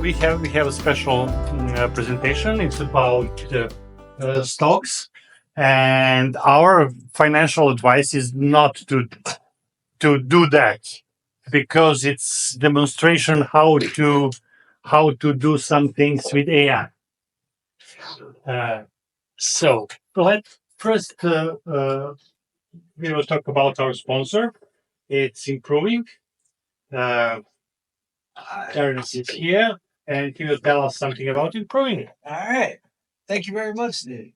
we have a special presentation. It's about stocks, and our financial advice is not to do that, because it's demonstration how to do some things with AI. So first, we will talk about our sponsor. It's improving. Terrence is here, and he will tell us something about improving. All right. Thank you very much, Nick.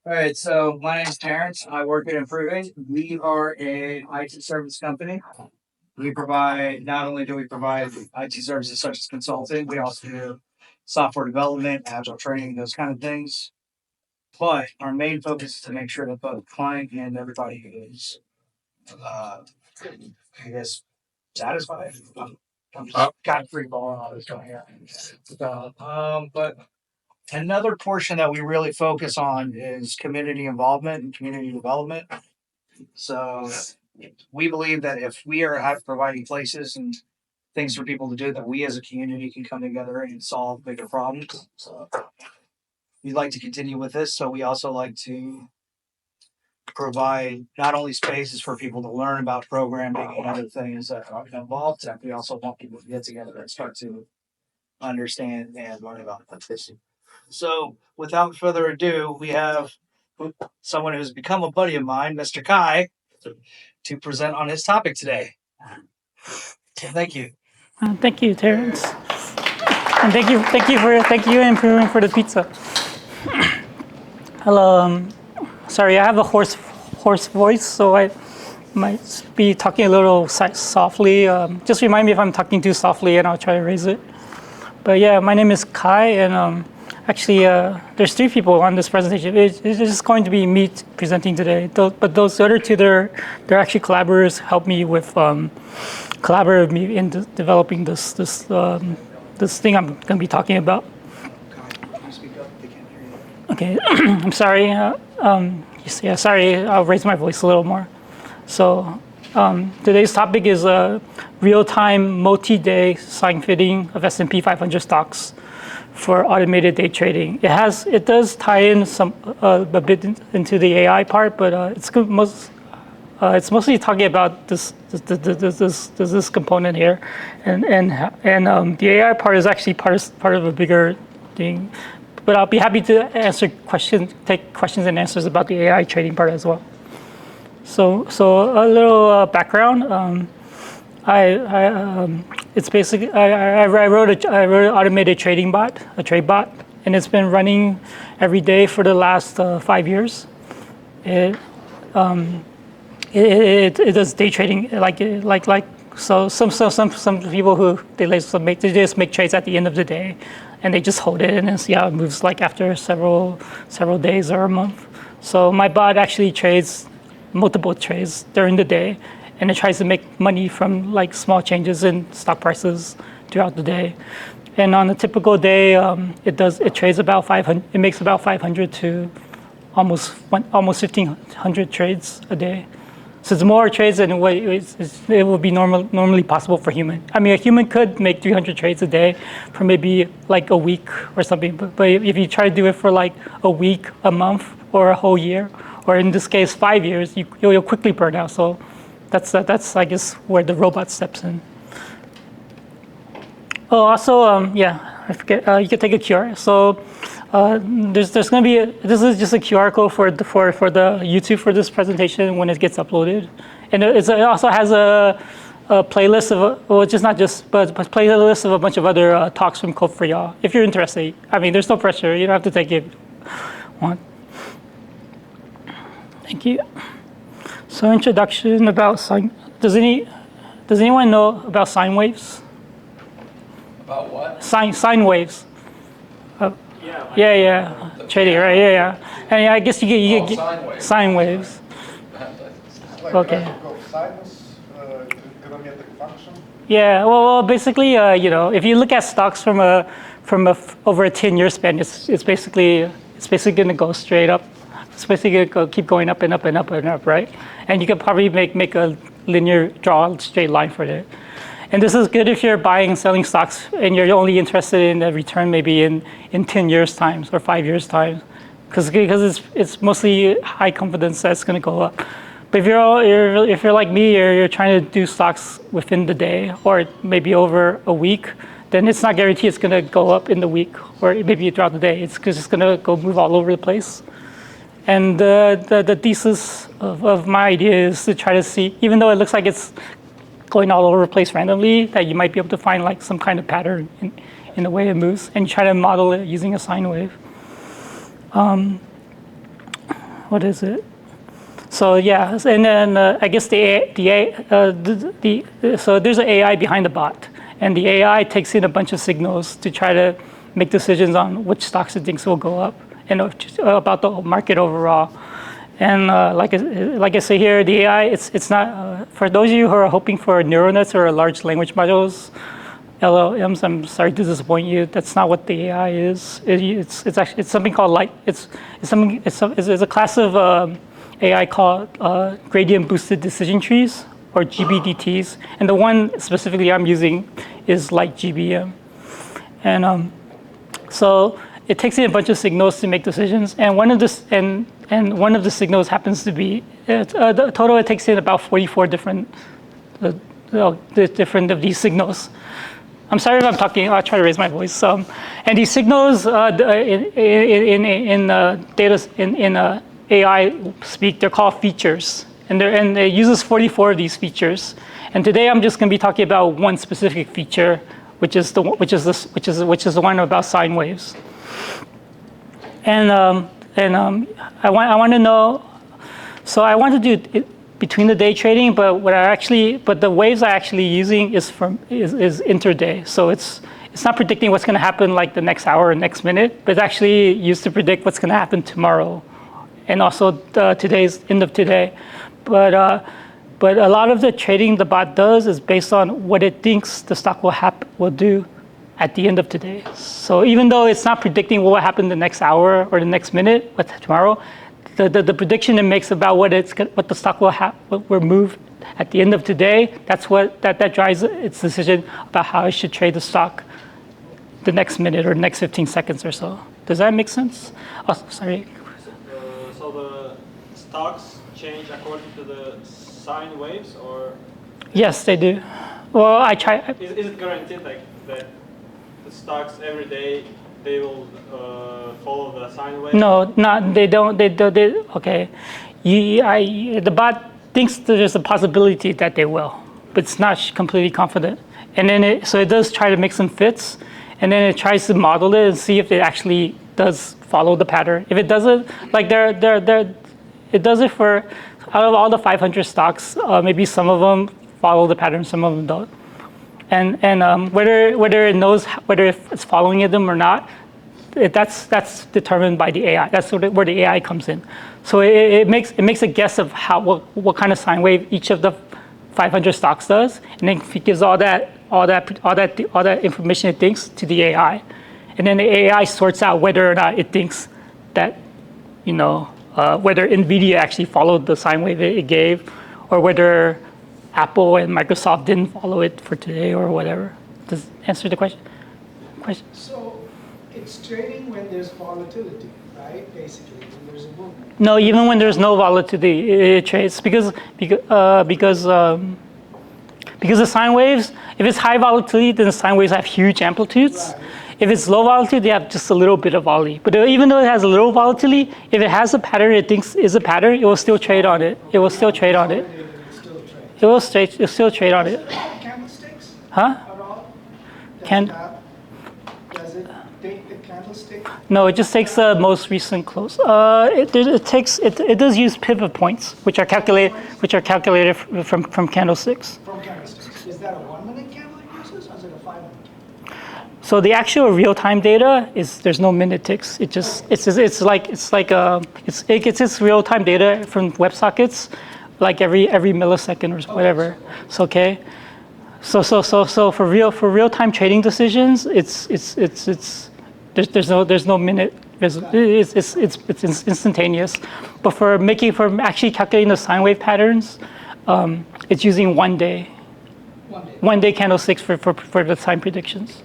All right. So my name is Terrence. I work at Improving. We are an IT service company. We provide, not only do we provide IT services such as consulting, we also do software development, agile training, those kind of things. But our main focus is to make sure that both client and everybody is, I guess, satisfied. I'm just kind of free balling all this going here. But another portion that we really focus on is community involvement and community development. So we believe that if we are providing places and things for people to do, that we as a community can come together and solve bigger problems. So we'd like to continue with this. So we also like to provide not only spaces for people to learn about programming and other things that are involved, that we also want people to get together and start to understand and learn about this. So without further ado, we have someone who's become a buddy of mine, Mr. Kai, to present on his topic today. Thank you. Thank you, Terrence. And thank you, Improving, for the pizza. Hello. Sorry, I have a hoarse voice, so I might be talking a little softly. Just remind me if I'm talking too softly, and I'll try to raise it. But yeah, my name is Kai, and actually, there's 3 people on this presentation. It's just going to be me presenting today. But those other 2, they're actually collaborators, help me with collaborate with me in developing this thing I'm going to be talking about. Can you speak up? They can't hear you. Okay, I'm sorry. Yeah, sorry. I'll raise my voice a little more. So today's topic is real-time multi-day Sine-Fitting of S&P 500 stocks for automated day trading. It does tie in a bit into the AI part, but it's mostly talking about this component here, and the AI part is actually part of a bigger thing. But I'll be happy to take questions and answers about the AI trading part as well. So a little background. It's basically I wrote an automated trading bot, a trade bot, and it's been running every day for the last 5 years. It does day trading like so some people who they just make trades at the end of the day, and they just hold it and then see how it moves like after several days or a month. So my bot actually trades multiple trades during the day, and it tries to make money from like small changes in stock prices throughout the day. And on a typical day, it trades about 500. It makes about 500 to almost 1,500 trades a day. So it's more trades than it would be normally possible for human. I mean, a human could make 300 trades a day for maybe like a week or something. But if you try to do it for like a week, a month, or a whole year, or in this case 5 years, you'll quickly burn out. So that's I guess where the robot steps in. Oh, also yeah, I forget. You can take a QR. So there's going to be this is just a QR code for the YouTube for this presentation when it gets uploaded, and it also has a playlist of just not just but playlist of a bunch of other talks from Code4Y'all. If you're interested, I mean, there's no pressure. You don't have to take it. Thank you. So introduction about sine. Does anyone know about sine waves? About what? Sine waves. Yeah. Trading, right? Yeah. And I guess you get sine waves. Okay. Yeah. Well, basically, if you look at stocks from over a 10-year span, it's basically going to go straight up. It's basically going to keep going up and up and up and up, right? And you can probably make a draw a straight line for it. And this is good if you're buying and selling stocks and you're only interested in the return maybe in 10 years times or 5 years times, because it's mostly high confidence that it's going to go up. But if you're like me, you're trying to do stocks within the day or maybe over a week, then it's not guaranteed it's going to go up in the week or maybe throughout the day. It's because it's going to go move all over the place. And the thesis of my idea is to try to see, even though it looks like it's going all over the place randomly, that you might be able to find like some kind of pattern in the way it moves, and try to model it using a sine wave. What is it? So yeah, and then I guess so there's an AI behind the bot, and the AI takes in a bunch of signals to try to make decisions on which stocks it thinks will go up and about the market overall. And like I say here, the AI, it's not, for those of you who are hoping for neural nets or large language models, LLMs, I'm sorry to disappoint you. That's not what the AI is. It's actually something called it's a class of AI called gradient boosted decision trees, or GBDTs. And the one specifically I'm using is like GBM. And so it takes in a bunch of signals to make decisions, and one of the signals happens to be the total. It takes in about 44 different different of these signals. I'm sorry if I'm talking. I'll try to raise my voice. And these signals in AI speak, they're called features, and it uses 44 of these features. And today I'm just going to be talking about one specific feature, which is the one about sine waves. And I want to know. So I want to do it between the day trading, but the waves I'm actually using is intraday. So it's not predicting what's going to happen like the next hour or next minute, but it's actually used to predict what's going to happen tomorrow, and also today's end of today. But a lot of the trading the bot does is based on what it thinks the stock will do at the end of today. So even though it's not predicting what will happen the next hour or the next minute, but tomorrow, the prediction it makes about what the stock will move at the end of today, that drives its decision about how it should trade the stock the next minute or next 15 seconds or so. Does that make sense? Oh, sorry. So the stocks change according to the sine waves, or? Yes, they do. Well, I try. Is it guaranteed like that the stocks every day they will follow the sine wave? No, they don't. Okay, the bot thinks that there's a possibility that they will, but it's not completely confident. And then it does try to make some fits, and then it tries to model it and see if it actually does follow the pattern. If it doesn't, like it does it for out of all the 500 stocks, maybe some of them follow the pattern, some of them don't. And whether it knows whether it's following them or not, that's determined by the AI. That's where the AI comes in. So it makes a guess of what kind of sine wave each of the 500 stocks does, and then it gives all that information it thinks to the AI, and then the AI sorts out whether or not it thinks that whether NVIDIA actually followed the sine wave it gave, or whether Apple and Microsoft didn't follow it for today or whatever. Does that answer the question? So it's trading when there's volatility, right? Basically, when there's a movement. No, even when there's no volatility, it trades because the sine waves. If it's high volatility, then the sine waves have huge amplitudes. Right. If it's low volatility, they have just a little bit of volatility. But even though it has a little volatility, if it has a pattern it thinks is a pattern, it will still trade on it. It will still trade on it. It will still trade on it. Candlesticks? Huh? At all? Does it take the candlestick? No, it just takes the most recent close. It does use pivot points, which are calculated from candlesticks. From candlesticks. Is that a 1 minute candle it uses, or is it a 5 minute candle? So the actual real-time data there's no minute ticks. It gets its real-time data from WebSockets, like every millisecond or whatever. It's okay. So for real-time trading decisions, there's no minute. It's instantaneous. But for actually calculating the sine wave patterns, it's using 1 day. 1-day candlesticks for the time predictions.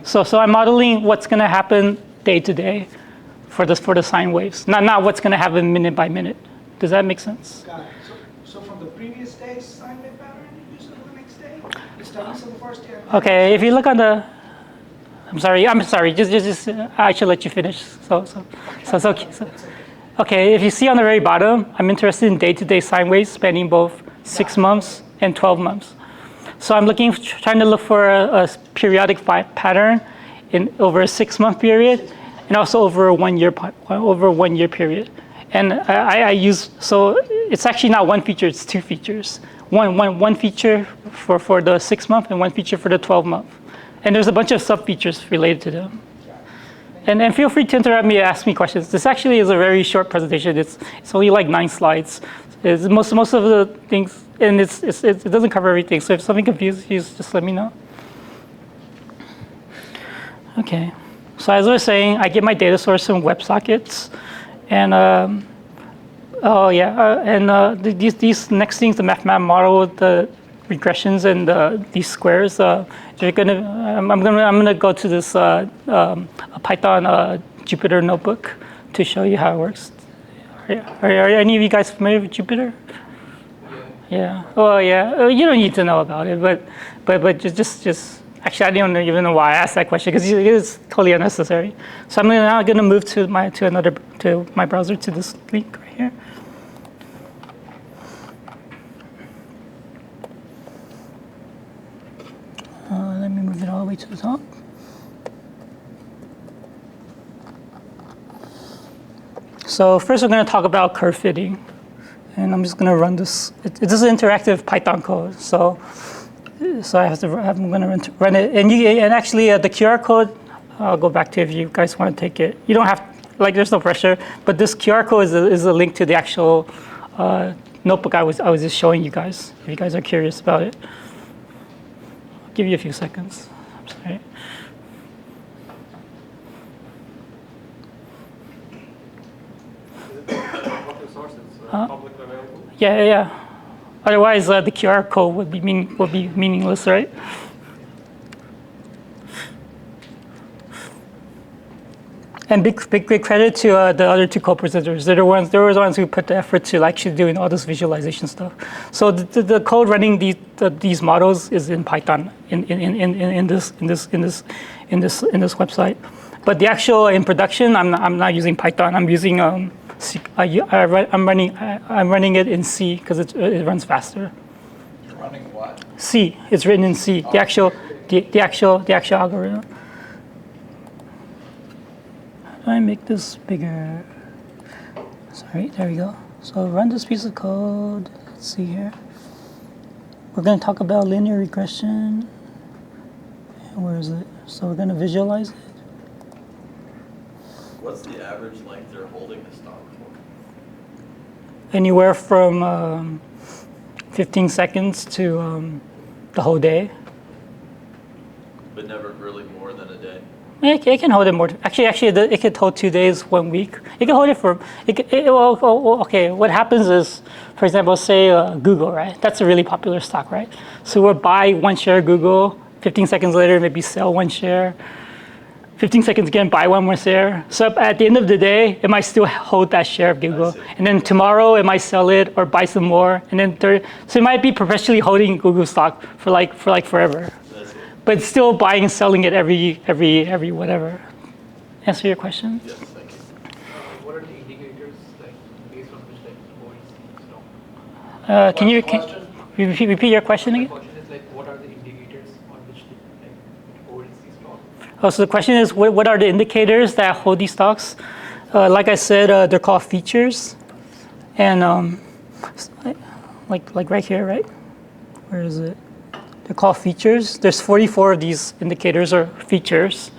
So I'm modeling what's going to happen day to day for the sine waves, not what's going to happen minute by minute. Does that make sense? Got it. So from the previous day's sine wave pattern, you use it for the next day? You study for the first 10 minutes? Okay, if you look on the, I'm sorry, just I should let you finish. Okay, if you see on the very bottom, I'm interested in day-to-day sine waves spanning both 6 months and 12 months. So I'm trying to look for a periodic pattern over a 6-month period, and also over a 1 year period. And I use, so it's actually not one feature, it's 2 features. One feature for the 6-month and one feature for the 12-month. And there's a bunch of sub-features related to them. And feel free to interrupt me and ask me questions. This actually is a very short presentation. It's only like 9 slides. Most of the things, and it doesn't cover everything. So if something confuses you, just let me know. Okay. So as I was saying, I get my data source from WebSockets, and these next things, the mathematical model with the regressions and these squares. I'm gonna go to this a Python Jupyter notebook to show you how it works. Are any of you guys familiar with Jupyter? Yeah. Oh yeah. You don't need to know about it, but just. Actually, I don't even know why I asked that question because it is totally unnecessary. So I'm now going to move to my browser to this link right here. Let me move it all the way to the top. So first, we're going to talk about curve fitting, and I'm just going to run this. This is interactive Python code, so I'm going to run it. And actually, the QR code, I'll go back to if you guys want to take it. You don't have, there's no pressure, but this QR code is a link to the actual notebook I was just showing you guys, if you guys are curious about it. I'll give you a few seconds. I'm sorry. Open source is publicly available? Yeah. Otherwise, the QR code would be meaningless, right? And big credit to the other 2 co-presenters. They were the ones who put the effort to actually doing all this visualization stuff. So the code running these models is in Python in this website. But the actual in production, I'm not using Python. I'm using I'm running it in C because it runs faster. You're running what? C. It's written in C. The actual algorithm. How do I make this bigger? Sorry. There we go. So run this piece of code. Let's see here. We're going to talk about linear regression. Where is it? So we're going to visualize it. What's the average length they're holding the stock for? Anywhere from 15 seconds to the whole day. But never really more than a day? It can hold it more. Actually, it could hold 2 days, 1 week. It can hold it for. Okay. What happens is, for example, say Google, right? That's a really popular stock, right? So we'll buy 1 share of Google. 15 seconds later, maybe sell 1 share. 15 seconds again, buy 1 more share. So at the end of the day, it might still hold that share of Google. And then tomorrow, it might sell it or buy some more. And then so it might be perpetually holding Google stock for forever. But still buying and selling it every whatever. Answer your question? Yes, thank you. What are the indicators based on which the stock? Can you repeat your question My again? question is what are the indicators on which it holds the stock? Oh, so the question is, what are the indicators that hold these stocks? Like I said, they're called features, and like right here, right? Where is it? They're called features. There's 44 of these indicators or features,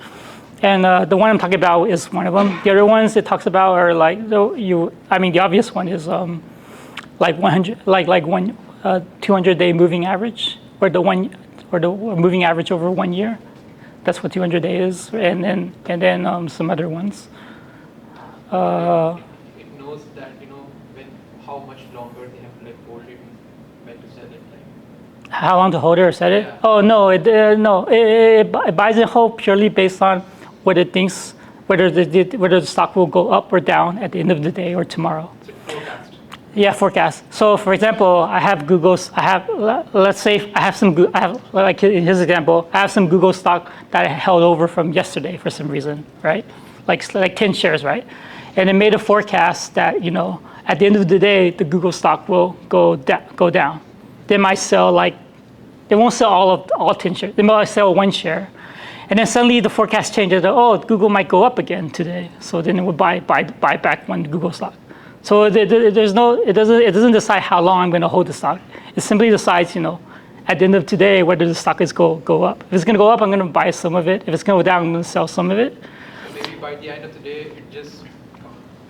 and the one I'm talking about is one of them. The other ones it talks about are the obvious one is 100, 200-day moving average, or the moving average over 1 year. That's what 200 days is, and then some other ones. It knows that how much longer they have to hold it, when to sell it. How long to hold it or set it? Yeah. Oh no, it buys and hold purely based on what it thinks, whether the stock will go up or down at the end of the day or tomorrow. So forecast. Yeah, forecast. So for example, I have Google's. Let's say I have some. I have, like in his example, I have some Google stock that I held over from yesterday for some reason, right? Like 10 shares, right? And it made a forecast that at the end of the day, the Google stock will go down. They might sell they won't sell all 10 shares. They might sell 1 share. And then suddenly the forecast changes. Oh, Google might go up again today. So then it would buy back one Google stock. So it doesn't decide how long I'm going to hold the stock. It simply decides, at the end of today, whether the stock is go up. If it's going to go up, I'm going to buy some of it. If it's going to go down, I'm going to sell some of it. So maybe by the end of the day, it just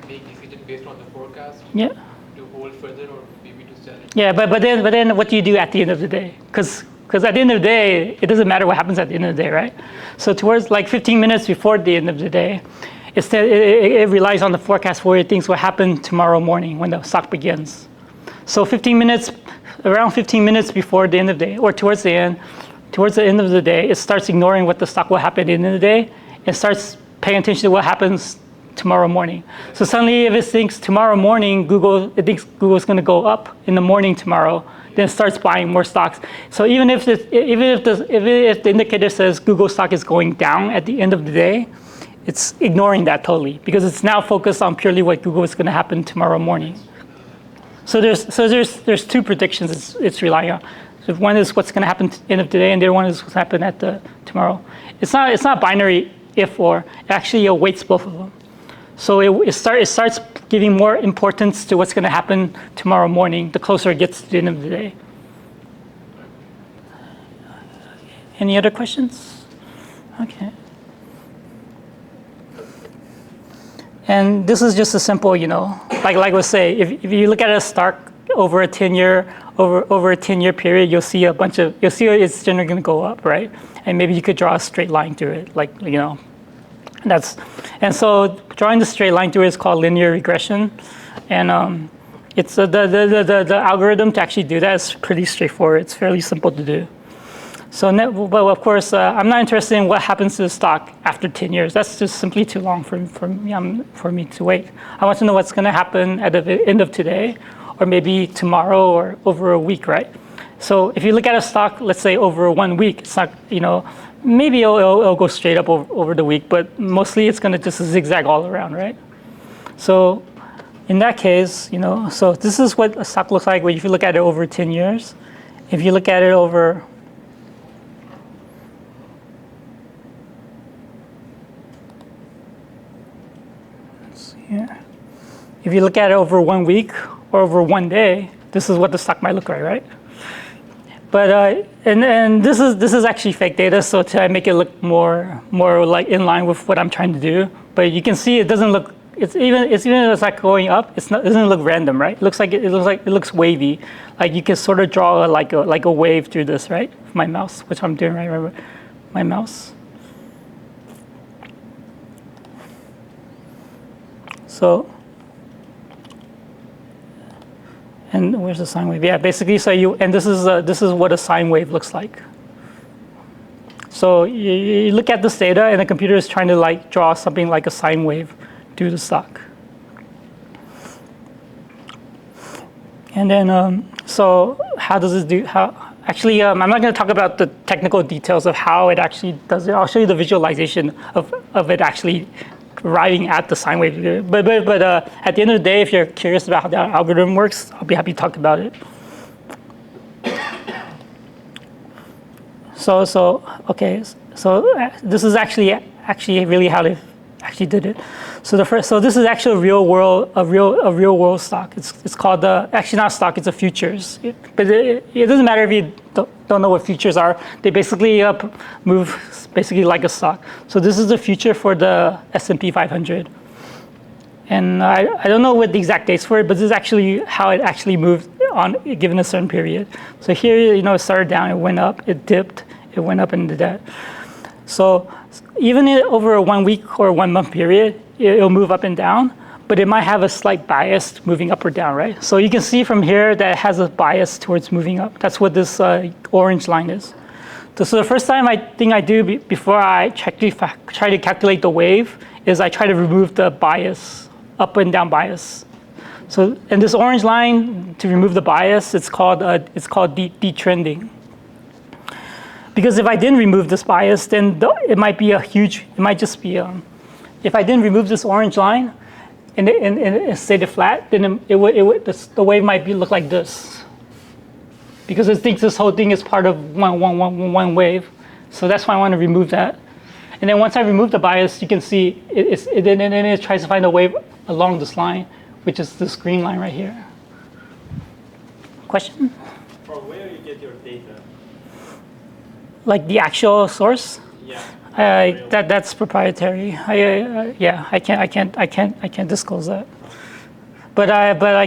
make decision based on the forecast. Yeah. To hold further or maybe to sell it. Yeah, but then what do you do at the end of the day? Because at the end of the day, it doesn't matter what happens at the end of the day, right? So towards 15 minutes before the end of the day, it relies on the forecast for what it thinks will happen tomorrow morning when the stock begins. So around 15 minutes before the end of the day, or towards the end of the day, it starts ignoring what the stock will happen at the end of the day and starts paying attention to what happens tomorrow morning. So suddenly, if it thinks tomorrow morning, it thinks Google's going to go up in the morning tomorrow, then it starts buying more stocks. So even if the indicator says Google stock is going down at the end of the day, it's ignoring that totally because it's now focused on purely what Google is going to happen tomorrow morning. So there's 2 predictions it's relying on. So one is what's going to happen at the end of today, and the other one is what's going to happen tomorrow. It's not binary if or. It actually weights both of them. So it starts giving more importance to what's going to happen tomorrow morning the closer it gets to the end of the day. Any other questions? Okay. And this is just a simple, like I was saying, if you look at a stock over a 10-year period, you'll see it's generally going to go up, right? And maybe you could draw a straight line through it, and so drawing the straight line through it is called linear regression, and it's the algorithm to actually do that is pretty straightforward. It's fairly simple to do. So, but of course, I'm not interested in what happens to the stock after 10 years. That's just simply too long for me to wait. I want to know what's going to happen at the end of today, or maybe tomorrow, or over a week, right? So if you look at a stock, let's say over 1 week, it's not, maybe it'll go straight up over the week, but mostly it's going to just zigzag all around, right? So in that case, so this is what a stock looks like if you look at it over 10 years. If you look at it over if you look at it over 1 week or over 1 day, this is what the stock might look like, right? But and this is actually fake data, so to make it look more like in line with what I'm trying to do. But you can see it doesn't look. It's even if it's like going up. It doesn't look random, right? It looks wavy. Like you can sort of draw like a wave through this, right? With my mouse, which I'm doing right. Remember, my mouse. So. And where's the sine wave? Yeah, basically, this is what a sine wave looks like. So you look at this data, and the computer is trying to draw something like a sine wave through the stock. And then, so how does this do? Actually, I'm not going to talk about the technical details of how it actually does it. I'll show you the visualization of it actually arriving at the sine wave. But at the end of the day, if you're curious about how the algorithm works, I'll be happy to talk about it. So this is actually really how they actually did it. So this is actually a real world stock. It's called actually not a stock, it's a futures. But it doesn't matter if you don't know what futures are. They basically move basically like a stock. So this is the future for the S&P 500. And I don't know what the exact dates for it, but this is actually how it actually moved on given a certain period. So here, it started down, it went up, it dipped, it went up and did that. So even over a 1 week or 1 month period, it'll move up and down. but it might have a slight bias moving up or down, right? So you can see from here that it has a bias towards moving up. That's what this orange line is. So the first thing I do before I try to calculate the wave is I try to remove the bias, up and down bias. So in this orange line, to remove the bias, it's called detrending. Because if I didn't remove this bias, then it might just be, if I didn't remove this orange line and it stayed flat, then the wave might look like this. Because it thinks this whole thing is part of one wave. So that's why I want to remove that. And then once I remove the bias, you can see it tries to find a wave along this line, which is this green line right here. Question? From where you get your data? Like the actual source? Yeah. That's proprietary. I can't disclose that. But all I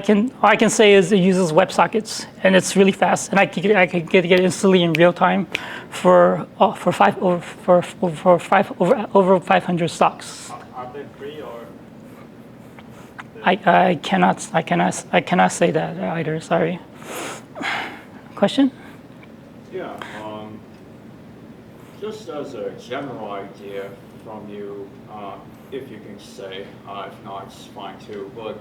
can say is it uses WebSockets, and it's really fast, and I can get it instantly in real time for over 500 stocks. Are they free or? I cannot say that either. Sorry. Question? Yeah, just as a general idea from you, if you can say, if not, it's fine too. But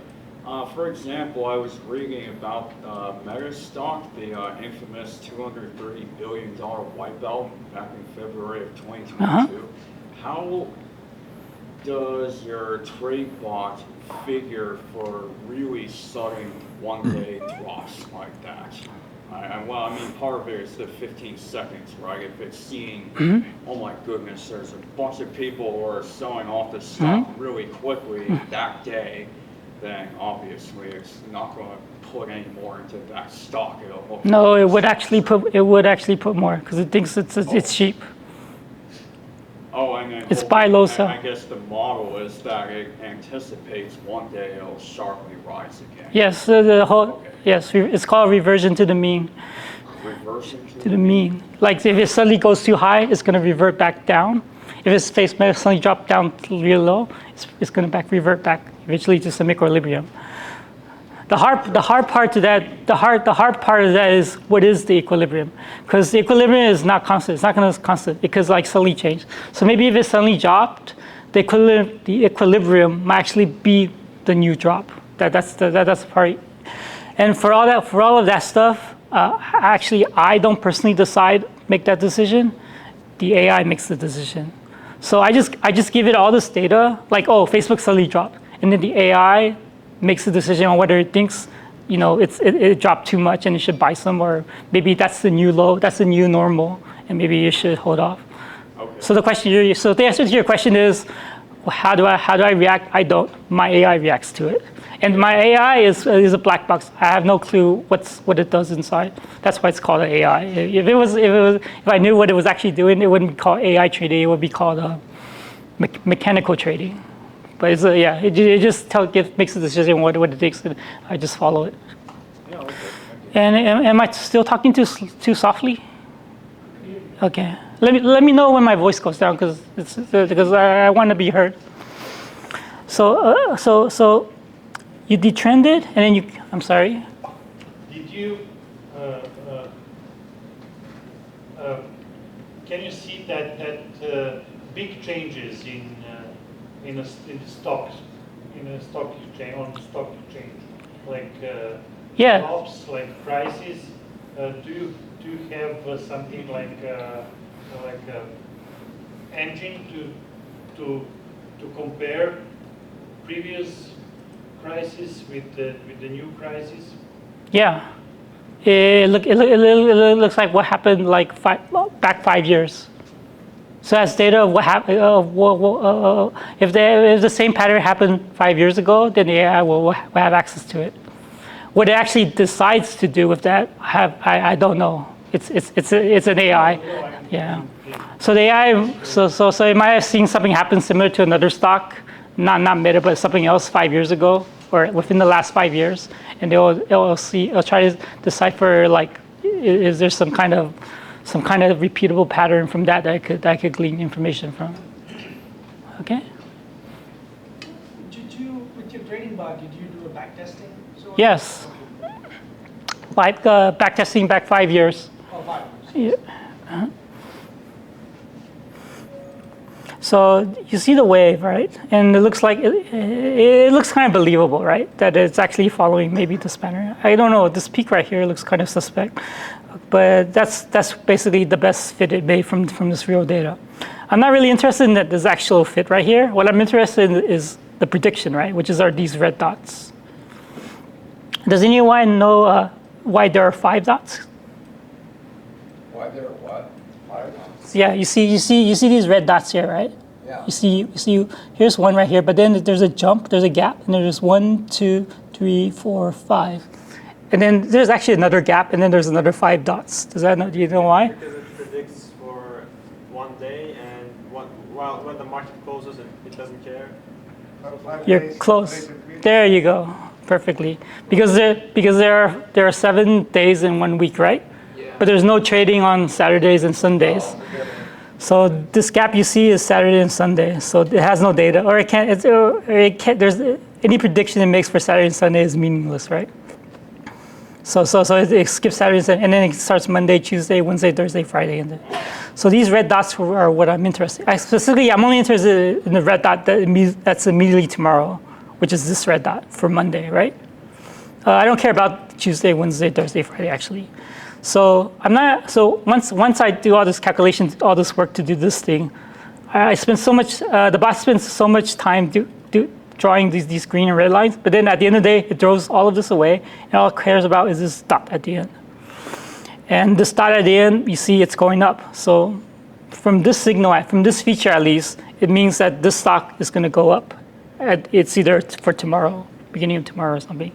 for example, I was reading about Meta stock, the infamous $230 billion wipeout back in February of 2022. How does your trade bot figure for really sudden one-day drops like that? Well, I mean, part of it is the 15 seconds, right? If it's seeing, oh my goodness, there's a bunch of people who are selling off the stock really quickly that day, then obviously it's not going to put any more into that stock. No, it would actually put more because it thinks it's cheap. Oh, and then it's buy low, sell. I guess the model is that it anticipates one day it'll sharply rise again. Yes, yes, it's called reversion to the mean. Reversion to the mean. Like if it suddenly goes too high, it's going to revert back down. If its face may suddenly drop down real low, it's going to revert back eventually to some equilibrium. The hard part of that is what is the equilibrium? Because the equilibrium is not constant. It's not going to be constant because like suddenly change. So maybe if it suddenly dropped, the equilibrium might actually be the new drop. That's the part. And for all of that stuff, actually I don't personally make that decision. The AI makes the decision. So I just give it all this data, like, oh, Facebook suddenly dropped, and then the AI makes a decision on whether it thinks, it dropped too much and it should buy some, or maybe that's the new low, that's the new normal, and maybe you should hold off. Okay. So the answer to your question is, how do I react? I don't. My AI reacts to it, and my AI is a black box. I have no clue what it does inside. That's why it's called an AI. If I knew what it was actually doing, it wouldn't be called AI trading. It would be called mechanical trading. But it just makes a decision what it takes, and I just follow it. Yeah, okay. And am I still talking too softly? Okay. Let me know when my voice goes down because I want to be heard. So you detrended and then I'm sorry. Did you can you see that big changes in a stock exchange, on stock exchange, like drops, like prices? Do you have something like a engine to compare previous prices with the new prices? Yeah. It looks like what happened like back 5 years. So that's data of what happened. If the same pattern happened 5 years ago, then the AI will have access to it. What it actually decides to do with that, I don't know. It's an AI. Yeah. So the AI, so it might have seen something happen similar to another stock, not Meta, but something else 5 years ago, or within the last 5 years, and it'll try to decipher like, is there some kind of repeatable pattern from that I could glean information from. Okay. you, with your grading bar, did you do a back testing? Yes. Like back testing back 5 years. Oh, 5 years. Yeah. So you see the wave, right? And it looks like it looks kind of believable, right? That it's actually following maybe this pattern. I don't know. This peak right here looks kind of suspect, but that's basically the best fit it made from this real data. I'm not really interested in this actual fit right here. What I'm interested in is the prediction, right? Which are these red dots. Does anyone know why there are 5 dots? Why there are what? 5 dots? Yeah, you see these red dots here, right? Yeah. You see, here's one right here, but then there's a jump, there's a gap, and there's 1, 2, 3, 4, 5. And then there's actually another gap, and then there's another 5 dots. Do you know why? Because it predicts for one day, and when the market closes, it doesn't care. You're close. There you go, perfectly. Because there are 7 days in 1 week, right? Yeah. But there's no trading on Saturdays and Sundays. So this gap you see is Saturday and Sunday. So it has no data, or it can't. There's any prediction it makes for Saturday and Sunday is meaningless, right? So it skips Saturday and Sunday, and then it starts Monday, Tuesday, Wednesday, Thursday, Friday, and then. So these red dots are what I'm interested. I'm only interested in the red dot that's immediately tomorrow, which is this red dot for Monday, right? I don't care about Tuesday, Wednesday, Thursday, Friday, actually. So I'm not. So once I do all this calculations, all this work to do this thing, I spend so much. The bot spends so much time drawing these green and red lines. But then at the end of the day, it throws all of this away, and all it cares about is this dot at the end. And this dot at the end, you see it's going up. So from this signal, from this feature at least, it means that this stock is going to go up. It's either for tomorrow, beginning of tomorrow or something.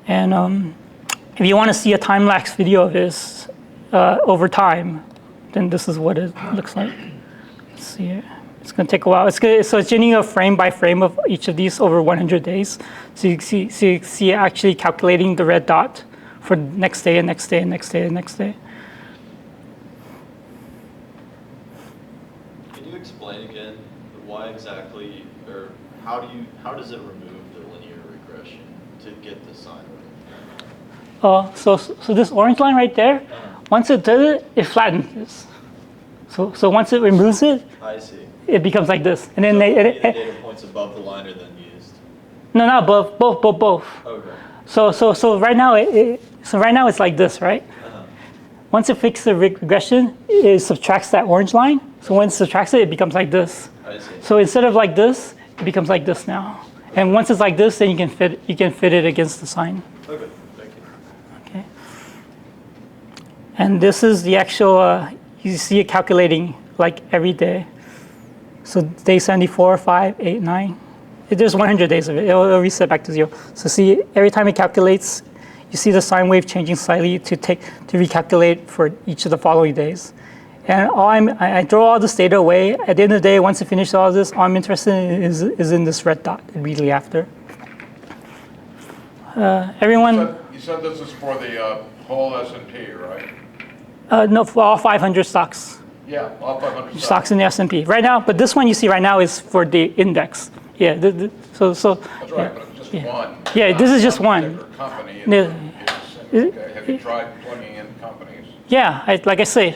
And if you want to see a time-lapse video of this over time, then this is what it looks like. Let's see here. It's going to take a while. So it's generating a frame by frame of each of these over 100 days. So you see actually calculating the red dot for next day and next day and next day and next day. Can you explain again why exactly, or how does it remove the linear regression to get the sine wave? So this orange line right there, once it does it, it flattens this. So once it removes it, I see. it becomes like this. And then So the data points above the line are then used. no, not above, both. Okay. So right now it's like this, right? Once it fixes the regression, it subtracts that orange line. So when it subtracts it, it becomes like this. I see. So instead of like this, it becomes like this now. And once it's like this, then you can fit it against the sine. Okay. Thank you. Okay. And this is the actual. You see it calculating like every day. So day 74, 5, 8, 9. There's 100 days of it. It'll reset back to 0. So see, every time it calculates, you see the sine wave changing slightly to recalculate for each of the following days. And I throw all this data away. At the end of the day, once I finish all this, all I'm interested in is in this red dot immediately after. Everyone? You said this is for the whole S&P, right? No, for all 500 stocks. Yeah, all 500 Stocks in the S&P. Right now, but this one you see right now is for the index. Yeah, so. That's right, Yeah. but it's just Yeah. one. Yeah, not this is just one one. particular company. Yeah. Okay. Have you tried plugging in companies? Yeah, like I say,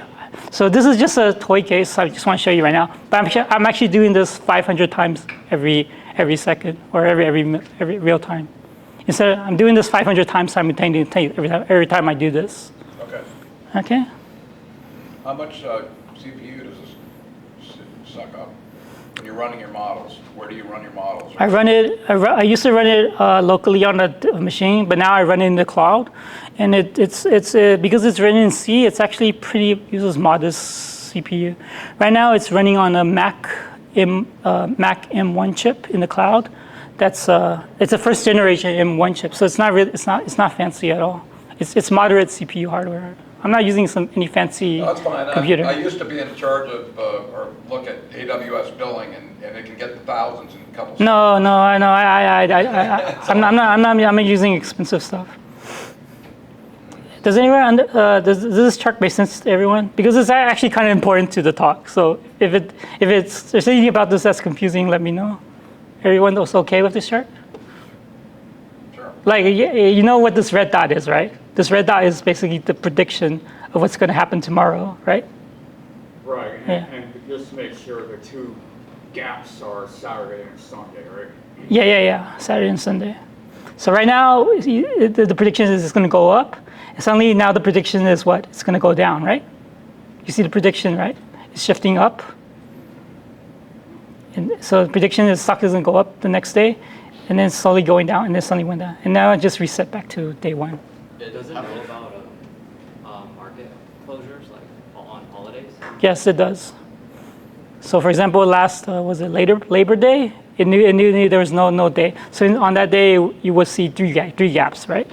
so this is just a toy case. I just want to show you right now. But I'm actually doing this 500 times every second or every real time. Instead, I'm doing this 500 times simultaneously every time I do this. Okay. Okay. How much CPU does this suck up when you're running your models? Where do you run your models? I used to run it locally on a machine, but now I run it in the cloud. And it's because it's written in C, it's actually uses modest CPU. Right now, it's running on a Mac M1 chip in the cloud. It's a first generation M1 chip, so it's not fancy at all. It's moderate CPU hardware. I'm not using any fancy No, that's fine. computer. I used to be in charge of, or look at AWS billing, and it can get to thousands in a couple seconds. No, I know. I'm not using expensive stuff. Does anyone does this chart make sense to everyone? Because it's actually kind of important to the talk. So if there's anything about this that's confusing, let me know. Everyone was okay with this chart? Sure. Like, you know what this red dot is, right? This red dot is basically the prediction of what's going to happen tomorrow, right? Right, Yeah. and just make sure the two gaps are Saturday and Sunday, right? Yeah. Saturday and Sunday. So right now, the prediction is it's going to go up. And suddenly now the prediction is what? It's going to go down, right? You see the prediction, right? It's shifting up. And so the prediction is stock is going to go up the next day, and then slowly going down, and then suddenly went down. And now it just reset back to day one. Does it know about market closures, like on holidays? Yes, it does. So for example, last, was it Labor Day? It knew there was no day. So on that day, you would see three gaps, right?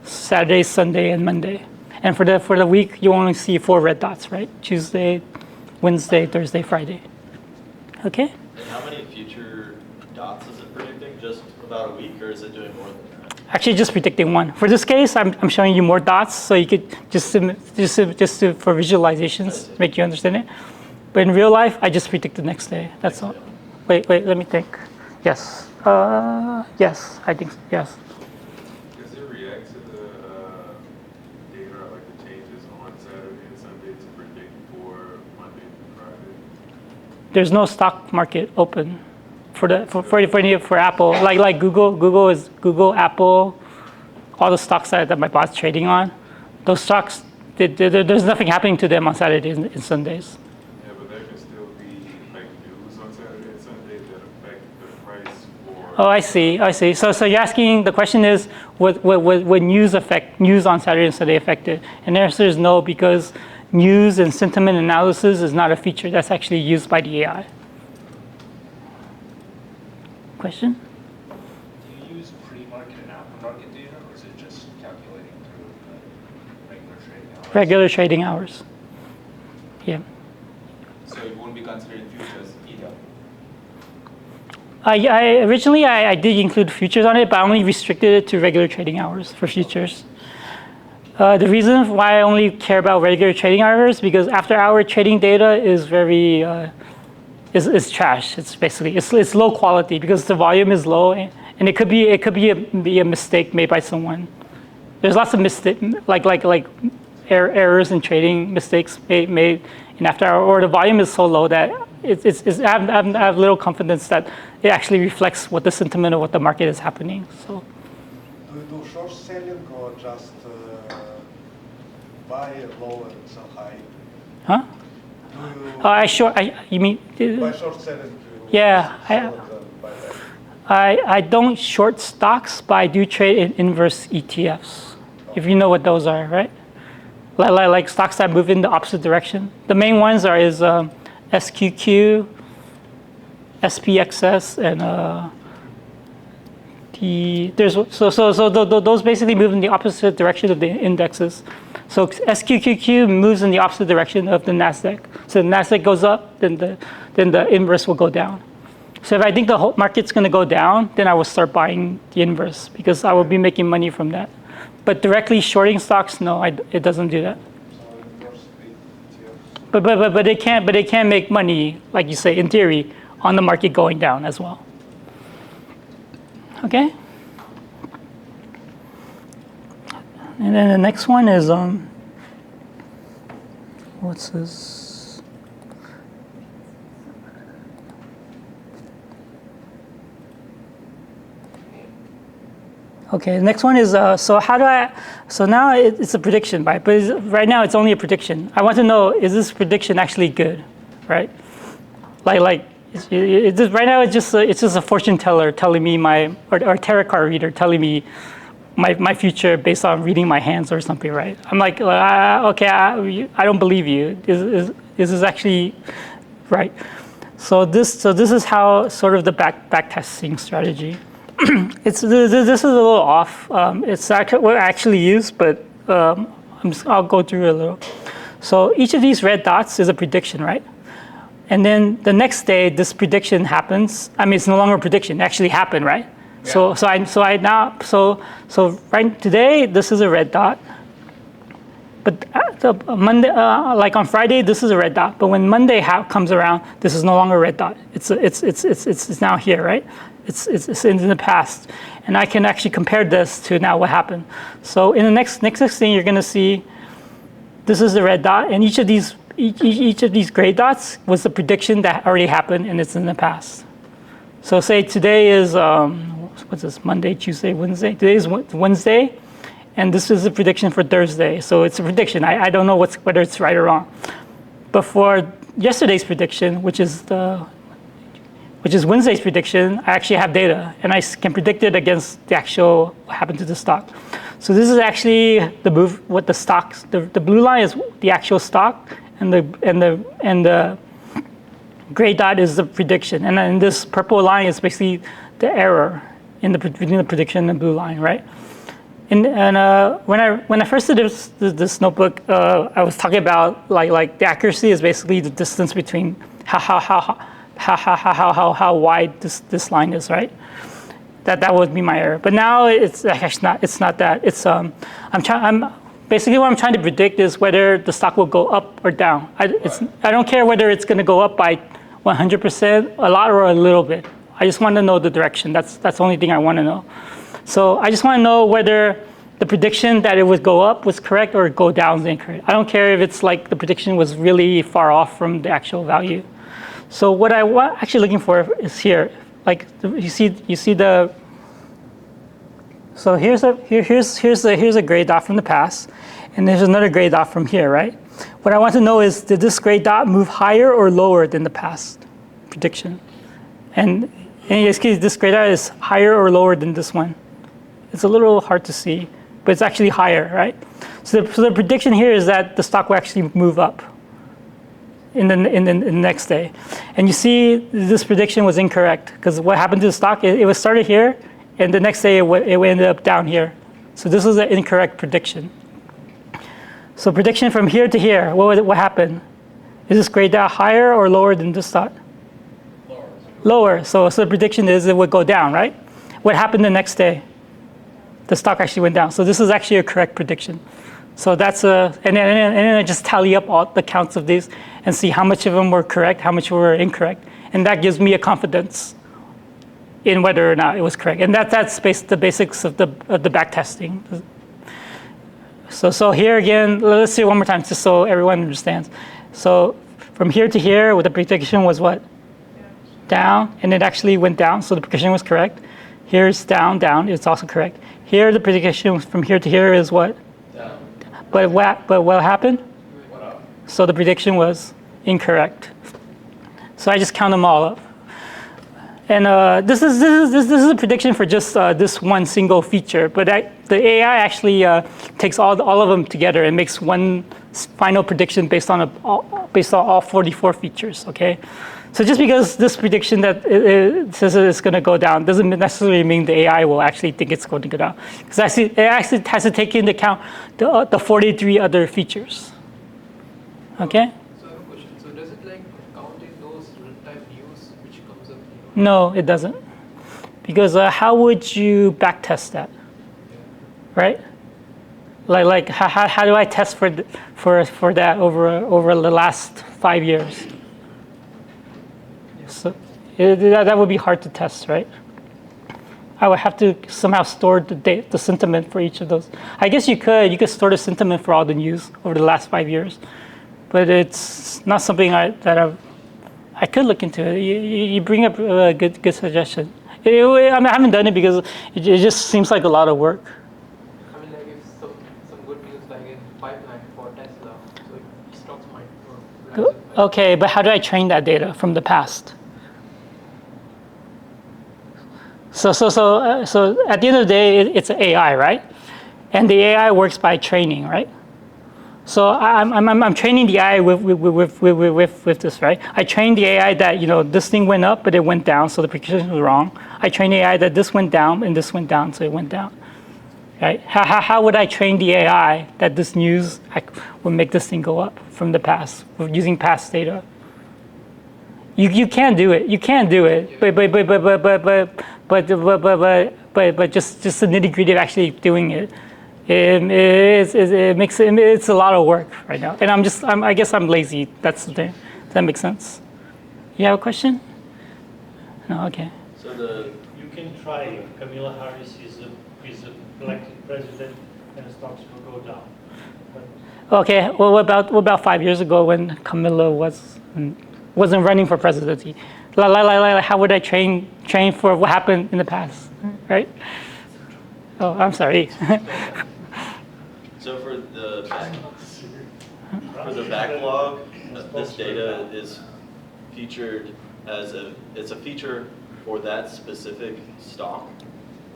Saturday, Sunday, and Monday. And for the week, you only see 4 red dots, right? Tuesday, Wednesday, Thursday, Friday. Okay? And how many future dots is it predicting? Just about a week, or is it doing more than that? Actually, just predicting one. For this case, I'm showing you more dots, so you could just for visualizations, make you understand it. But in real life, I just predict the next day. That's all. Wait, let me think. Yes. Yes, I think so. Yes. Does it react to the data, like the changes on Saturday and Sunday to predict for Monday and Friday? There's no stock market open for Apple. Like Google, Apple, all the stocks that my bot's trading on. Those stocks, there's nothing happening to them on Saturdays and Sundays. Yeah, but there can still be like news on Saturday and Sunday that affect the price for. Oh, I see. So you're asking, the question is, would news on Saturday and Sunday affect it? And the answer is no, because news and sentiment analysis is not a feature that's actually used by the AI. Question? Do you use pre-market and after-market data, or is it just calculating through regular trading hours? Regular trading hours. Yeah. So you won't be considering futures either? Originally I did include futures on it, but I only restricted it to regular trading hours for futures. The reason why I only care about regular trading hours because after-hour trading data is very is trash. It's basically it's low quality because the volume is low, and it could be a mistake made by someone. There's lots of like errors in trading, mistakes made in after-hour, or the volume is so low that I have little confidence that it actually reflects what the sentiment of what the market is happening. So. Do you do short selling or just buy low and sell high? Huh? You mean? By short selling. Yeah, I don't short stocks, but I do trade in inverse ETFs. If you know what those are, right? Like stocks that move in the opposite direction. The main ones is SQQ, SPXS, and those basically move in the opposite direction of the indexes. So SQQQ moves in the opposite direction of the Nasdaq. So the Nasdaq goes up, then the inverse will go down. So if I think the whole market's going to go down, then I will start buying the inverse because I will be making money from that. But directly shorting stocks, no, it doesn't do that. But they can make money, like you say, in theory, on the market going down as well. Okay. And then the next one is what's this? Okay, the next one is so now it's a prediction, right? But right now it's only a prediction. I want to know, is this prediction actually good, right? Right now it's just a fortune teller telling me or tarot card reader telling me my future based on reading my hands or something, right? I'm like, okay, I don't believe you. Is this actually right? So this is how sort of the back testing strategy. This is a little off. It's what I actually use, but I'll go through a little. So each of these red dots is a prediction, right? And then the next day, this prediction happens. I mean, it's no longer a prediction; it actually happened, right? Yeah. So right today, this is a red dot. But Monday, like on Friday, this is a red dot. But when Monday comes around, this is no longer a red dot. It's now here, right? it's in the past. And I can actually compare this to now what happened. So in the next thing, you're going to see this is the red dot, and each of these gray dots was the prediction that already happened, and it's in the past. So say today is, what's this, Monday, Tuesday, Wednesday? Today is Wednesday, and this is a prediction for Thursday. So it's a prediction. I don't know whether it's right or wrong. But for yesterday's prediction, which is Wednesday's prediction, I actually have data, and I can predict it against the actual what happened to the stock. So this is actually the move. What the stocks, the blue line is the actual stock, and the gray dot is the prediction, and then this purple line is basically the error between the prediction and the blue line, right? And when I first did this notebook, I was talking about like the accuracy is basically the distance between how wide this line is, right? That would be my error. But now it's actually not. It's not that. It's basically what I'm trying to predict is whether the stock will go up or down. I don't care whether it's going to go up by 100%, a lot, or a little bit. I just want to know the direction. That's the only thing I want to know. So I just want to know whether the prediction that it would go up was correct or go down is incorrect. I don't care if it's like the prediction was really far off from the actual value. So what I'm actually looking for is here. Like you see the. So here's a gray dot from the past, and there's another gray dot from here, right? What I want to know is, did this gray dot move higher or lower than the past prediction? And in this case, this gray dot is higher or lower than this one. It's a little hard to see, but it's actually higher, right? So the prediction here is that the stock will actually move up in the next day. And you see this prediction was incorrect, because what happened to the stock, it was started here, and the next day it ended up down here. So this was an incorrect prediction. So prediction from here to here, what happened? Is this gray dot higher or lower than this dot? Lower. So the prediction is it would go down, right? What happened the next day? The stock actually went down. So this is actually a correct prediction. So that's and then I just tally up all the counts of these and see how much of them were correct, how much were incorrect, and that gives me a confidence in whether or not it was correct. And that's the basics of the back testing. So here again, let's see it one more time just so everyone understands. So from here to here, the prediction was what? Down, and it actually went down, so the prediction was correct. Here's down, it's also correct. Here the prediction from here to here is what? Down. But what happened? Went up. So the prediction was incorrect. So I just count them all up. And this is a prediction for just this one single feature, but the AI actually takes all of them together and makes one final prediction based on all 44 features. Okay, so just because this prediction that it says it's going to go down doesn't necessarily mean the AI will actually think it's going to go down, because it actually has to take into account the 43 other features. Okay. So I have a question. So does it like count in those real-time news which comes up? No, it doesn't, because how would you back test that, right? Like how do I test for that over the last 5 years? So that would be hard to test, right? I would have to somehow store the sentiment for each of those. I guess you could store the sentiment for all the news over the last 5 years, but it's not something I could look into it. You bring up a good suggestion. I haven't done it because it just seems like a lot of work. I mean, like if some good news like in pipeline for Tesla, so stocks might rise. Okay, but how do I train that data from the past? So at the end of the day, it's an AI, right? And the AI works by training, right? So I'm training the AI with this, right? I trained the AI that this thing went up, but it went down, so the prediction was wrong. I trained the AI that this went down and this went down, so it went down. Right? How would I train the AI that this news would make this thing go up from the past using past data? You can do it. You can do it, but just the nitty-gritty of actually doing it. It's a lot of work right now, and I guess I'm lazy. That's the thing. Does that make sense? You have a question? No, okay. So you can try. Kamala Harris is elected president, and stocks will go down. Okay, well, what about 5 years ago when Camilla wasn't running for presidency? How would I train for what happened in the past, right? Oh, I'm sorry. So for the backlog, this data is featured as it's a feature for that specific stock,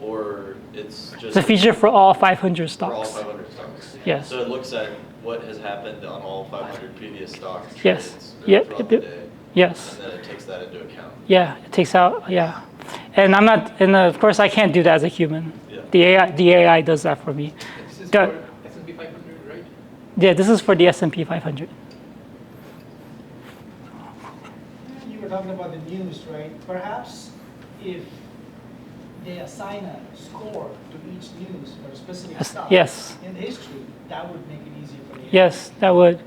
or it's just It's a feature for all 500 stocks. For all 500 stocks. Yes. So it looks at what has happened on all 500 previous stocks. Yes. Yep. Throughout the day. Yes. And then it takes that into account. Yeah, it takes out. Yeah, and I'm not. And of course, I can't do that as a human. Yeah. The AI does that for me. This is for S&P 500, right? Yeah, this is for the S&P 500. You were talking about the news, right? Perhaps if they assign a score to each news for a specific stock in history, that would make it easier for you. Yes, that would.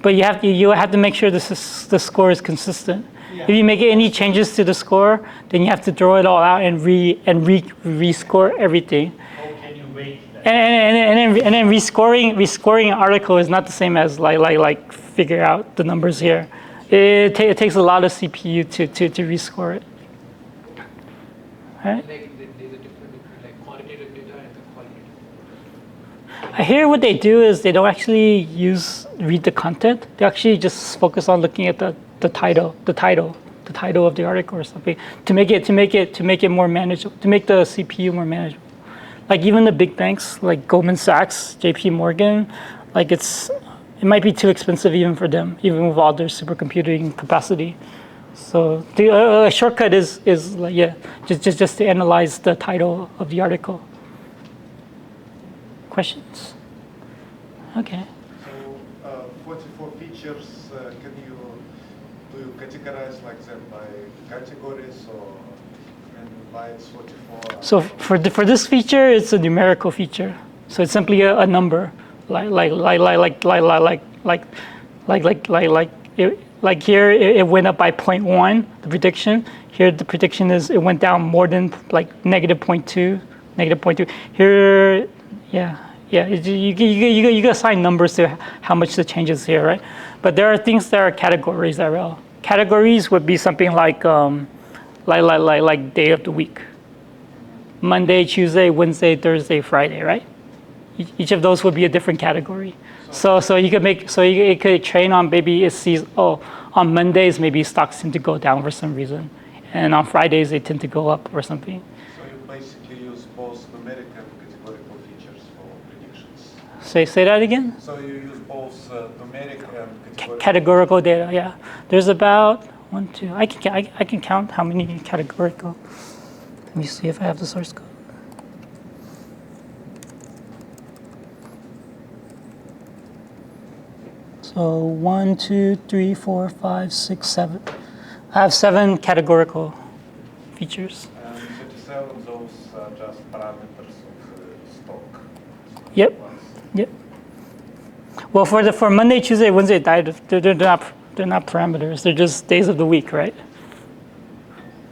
But you have to make sure the score is consistent. Yeah. If you make any changes to the score, then you have to throw it all out and rescore everything. How can you rate that? And then rescoring an article is not the same as like figure out the numbers here. It takes a lot of CPU to rescore it. Right? Like there's a difference between like quantitative data and the qualitative. I hear what they do is they don't actually read the content. They actually just focus on looking at the title of the article or something to make it more manageable, to make the CPU more manageable. Like even the big banks like Goldman Sachs, JP Morgan, like it might be too expensive even for them, even with all their supercomputing capacity. So the shortcut is like, just to analyze the title of the article. Questions? Okay. So 44 features, do you categorize like them by categories or and why it's 44? So for this feature, it's a numerical feature. So it's simply a number, like here it went up by 0.1. The prediction here, the prediction is it went down more than like -0.2, -0.2. Here, you can assign numbers to how much the change is here, right? But there are things that are categories that are categories would be something like day of the week. Monday, Tuesday, Wednesday, Thursday, Friday, right? Each of those would be a different category. So you could train on maybe it sees, on Mondays maybe stocks tend to go down for some reason, and on Fridays they tend to go up or something. So you basically use both numeric and categorical features for predictions. Say that again. So you use both numeric and Categorical data, yeah. There's about 1, 2. I can count how many categorical. Let me see if I have the source code. So 1, 2, 3, 4, 5, 6, 7. I have 7 categorical features. And 37, those are just parameters of the stock. Yep. Well, for Monday, Tuesday, Wednesday, they're not parameters. They're just days of the week, right?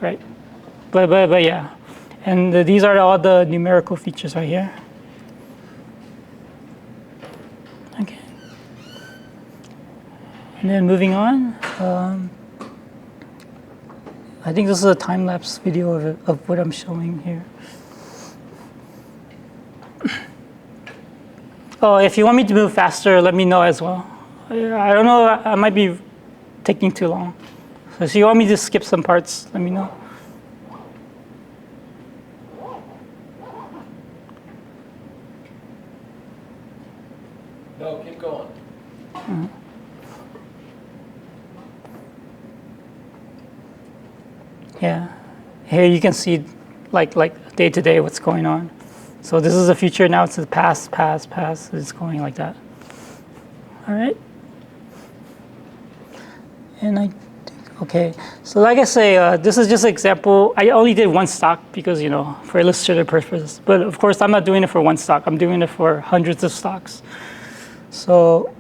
Right. But yeah, and these are all the numerical features right here. Okay. And then moving on, I think this is a time-lapse video of what I'm showing here. Oh, if you want me to move faster, let me know as well. I don't know, I might be taking too long. So if you want me to skip some parts, let me know. No, keep going. Mm-hmm. Yeah, here you can see like day to day what's going on. So this is the future, now it's the past, it's going like that. All right. And I think, okay, so like I say, this is just an example. I only did one stock because, for illustrative purposes. But of course, I'm not doing it for one stock. I'm doing it for hundreds of stocks. So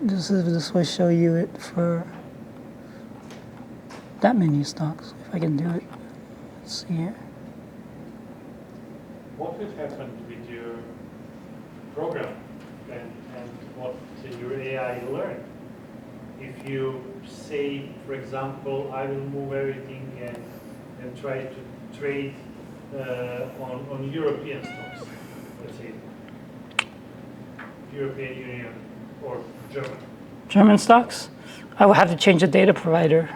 this will show you it for that many stocks, if I can do it. Let's see here. What would happen with your program and what your AI learn? If you say, for example, I will move everything and try to trade on European stocks, let's say European Union or German. German stocks? I will have to change the data provider.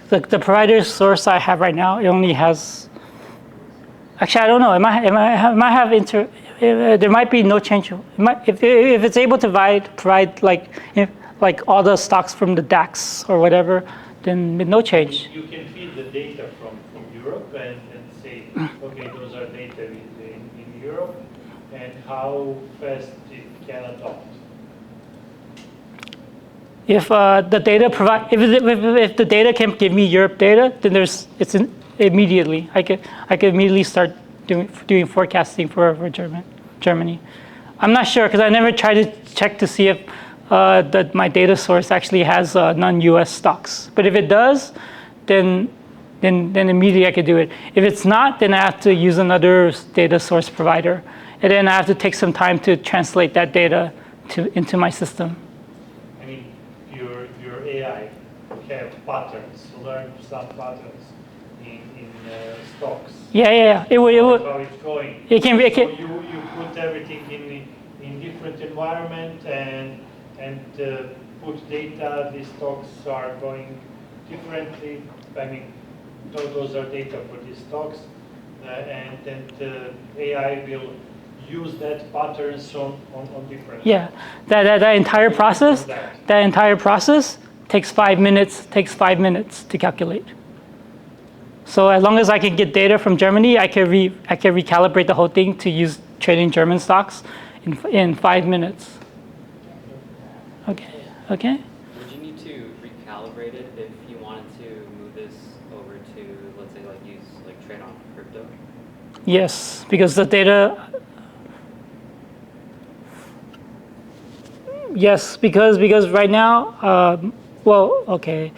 The provider source I have right now, it only has, actually I don't know, it might have there might be no change. If it's able to provide like all the stocks from the DAX or whatever, then no change. You can feed the data from Europe and say, okay, those are data in Europe and how fast it can adopt. If the data if the data can give me Europe data, then immediately. I could immediately start doing forecasting for Germany. I'm not sure because I never tried to check to see if that my data source actually has non-US stocks. But if it does, then immediately I could do it. If it's not, then I have to use another data source provider, and then I have to take some time to translate that data into my system. I mean, your AI have patterns, learn some patterns in stocks. Yeah. It will. How it's going. It can. So you put everything in different environment and put data. These stocks are going differently. I mean, those are data for these stocks, and then the AI will use that patterns on different. Yeah, that entire process takes 5 minutes. Takes 5 minutes to calculate. So as long as I can get data from Germany, I can recalibrate the whole thing to use trading German stocks in 5 minutes. Okay. Would you need to recalibrate it if you wanted to move this over to, let's say, trade on crypto? Yes, because the data. Yes, because right now, okay.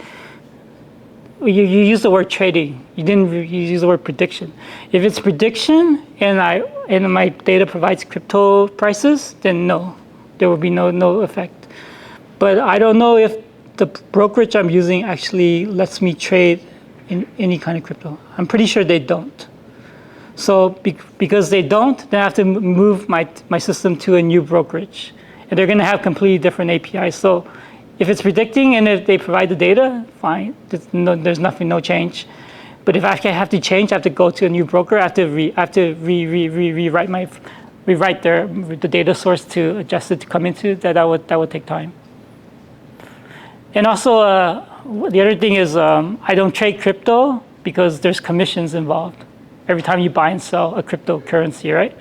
You use the word trading. You didn't use the word prediction. If it's prediction and my data provides crypto prices, then no, there will be no effect. But I don't know if the brokerage I'm using actually lets me trade in any kind of crypto. I'm pretty sure they don't. So because they don't, then I have to move my system to a new brokerage. And they're going to have completely different APIs. So if it's predicting and if they provide the data, fine. There's no change. But if I have to change, I have to go to a new broker. I have to rewrite the data source to adjust it to come into that would take time. And also the other thing is I don't trade crypto because there's commissions involved every time you buy and sell a cryptocurrency, right?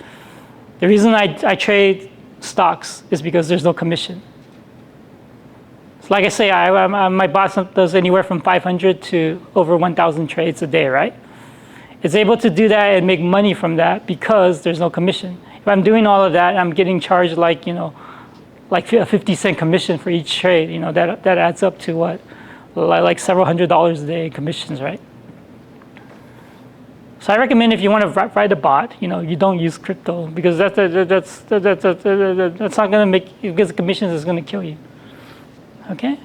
The reason I trade stocks is because there's no commission. So like I say, my boss does anywhere from 500 to over 1,000 trades a day, right? It's able to do that and make money from that because there's no commission. If I'm doing all of that, I'm getting charged like a 50-cent commission for each trade. That adds up to what, like several $100s a day in commissions, right? So I recommend if you want to write a bot, you don't use crypto because that's not going to make, because the commissions is going to kill you. Okay.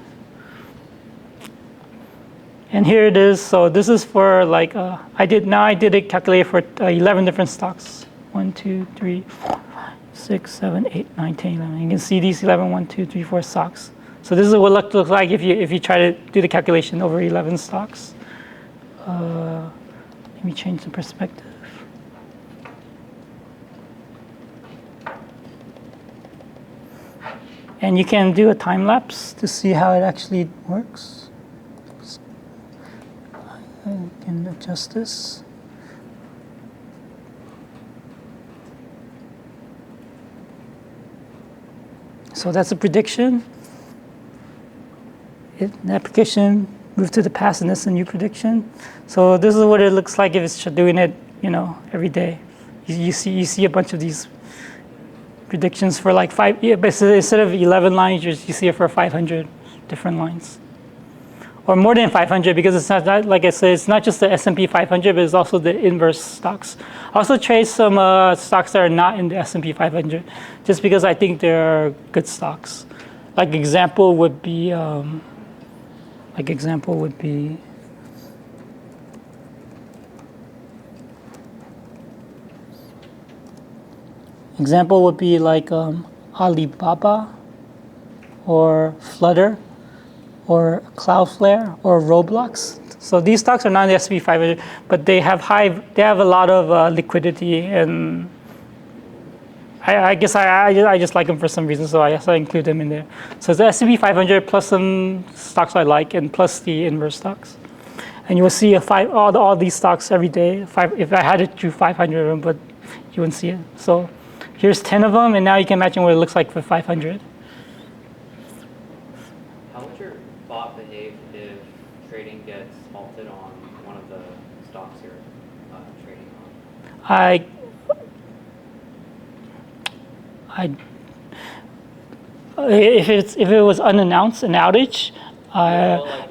And here it is. So this is for I did it calculate for 11 different stocks. 1, 2, 3, 4, 5, 6, 7, 8, 9, 10, 11. You can see these 11, 1, 2, 3, 4 stocks. So this is what it looks like if you try to do the calculation over 11 stocks. Let me change the perspective. And you can do a time lapse to see how it actually works. I can adjust this. So that's a prediction. The application moved to the past, and this is a new prediction. So this is what it looks like if it's doing it, every day. You see a bunch of these predictions for like 5. Yeah, but instead of 11 lines, you see it for 500 different lines. or more than 500, because it's not like I said, it's not just the S&P 500, but it's also the inverse stocks. I also trade some stocks that are not in the S&P 500, just because I think they're good stocks. Like example would be, like Alibaba, or Flutter, or Cloudflare, or Roblox. So these stocks are not in the S&P 500, but they have a lot of liquidity, and I guess I just like them for some reason, so I guess I include them in there. So it's the S&P 500 plus some stocks I like, and plus the inverse stocks. And you will see all these stocks every day. If I had to do 500 of them, but you wouldn't see it. So here's 10 of them, and now you can imagine what it looks like for 500. How would your bot behave if trading gets halted on one of the stocks you're trading on? If it was unannounced, an outage,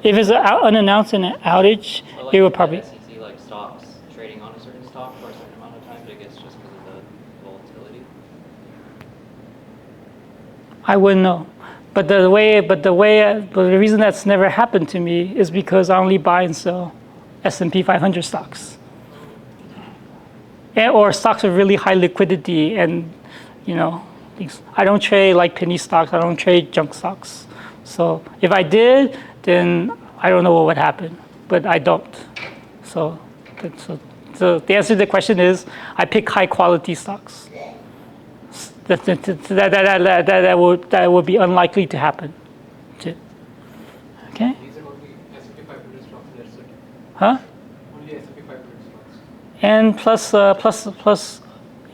if it's unannounced an outage, it would probably. SEC like stops trading on a certain stock for a certain amount of time, I guess just because of the volatility. I wouldn't know, but the reason that's never happened to me is because I only buy and sell S&P 500 stocks, or stocks with really high liquidity, and I don't trade like penny stocks. I don't trade junk stocks. So if I did, then I don't know what would happen, but I don't. So the answer to the question is I pick high quality stocks. That would be unlikely to happen. Okay. These are only S&P 500 stocks, that's it. Huh? Only S&P 500 stocks. And plus,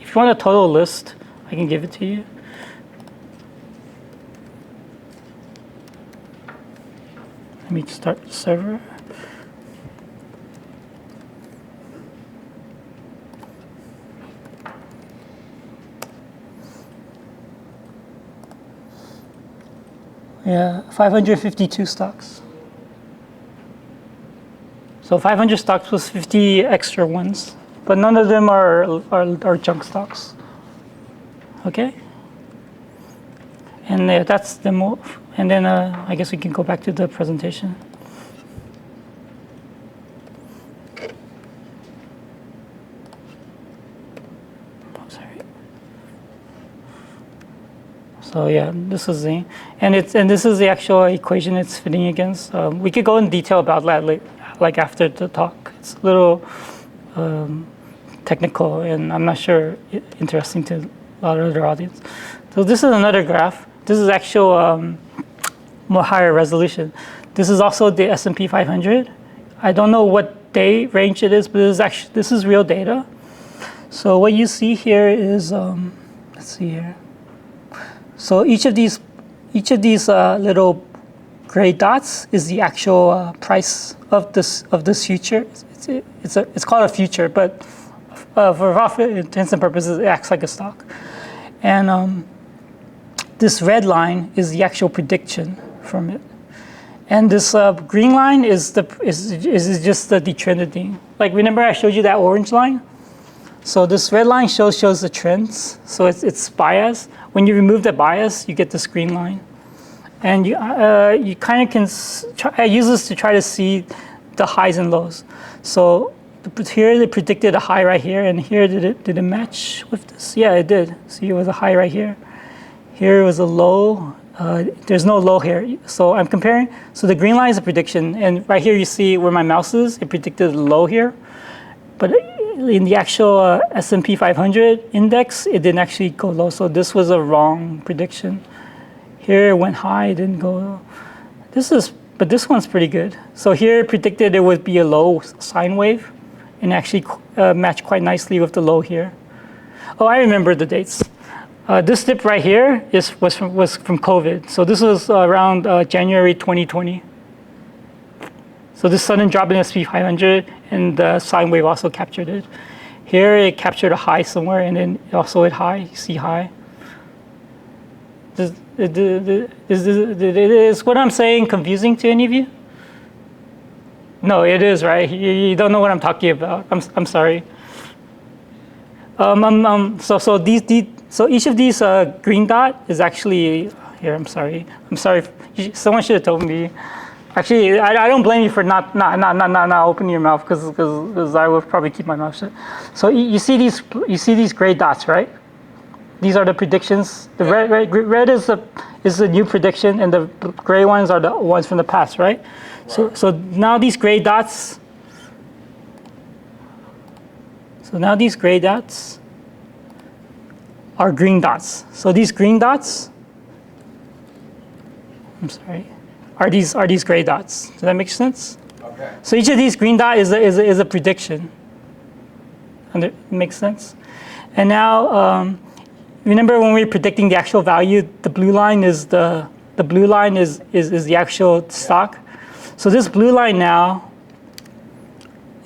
if you want a total list, I can give it to you. Let me start the server. Yeah, 552 stocks. So 500 stocks plus 50 extra ones, but none of them are junk stocks. Okay. And that's the move. And then I guess we can go back to the presentation. Oh, sorry. So yeah, this is this is the actual equation it's fitting against. We could go in detail about that like after the talk. It's a little technical, and I'm not sure interesting to a lot of other audience. So this is another graph. This is actual more higher resolution. This is also the S&P 500. I don't know what day range it is, but this is real data. So what you see here is let's see here. So each of these little gray dots is the actual price of this future. It's called a future, but for all intents and purposes, it acts like a stock. And this red line is the actual prediction from it, and this green line is just the detrended thing. Like remember I showed you that orange line. So this red line shows the trends. So it's bias. When you remove the bias, you get this green line, and you kind of can I use this to try to see the highs and lows. So here they predicted a high right here, and here did it match with this? Yeah, it did. See, it was a high right here. Here was a low. There's no low here. So I'm comparing. So the green line is a prediction, and right here you see where my mouse is. It predicted a low here, but in the actual S&P 500 index, it didn't actually go low. So this was a wrong prediction. Here it went high, it didn't go low. But this one's pretty good. So here it predicted it would be a low sine wave, and actually matched quite nicely with the low here. Oh, I remember the dates. This dip right here was from COVID. So this was around January 2020. So this sudden drop in S&P 500, and the sine wave also captured it. Here it captured a high somewhere, and then also hit high. You see high. Is what I'm saying confusing to any of you? No, it is, right? You don't know what I'm talking about. I'm sorry. So each of these green dot is actually here. I'm sorry. Someone should have told me. Actually, I don't blame you for not opening your mouth because I would probably keep my mouth shut. So you see these gray dots, right? These are the predictions. The red is the new prediction, and the gray ones are the ones from the past, right? So now these gray dots. So now these gray dots are green dots. So these green dots, I'm sorry, are these gray dots. Does that make sense? Okay. So each of these green dot is a prediction. Makes sense? And now remember when we were predicting the actual value, the blue line is the actual stock. So this blue line now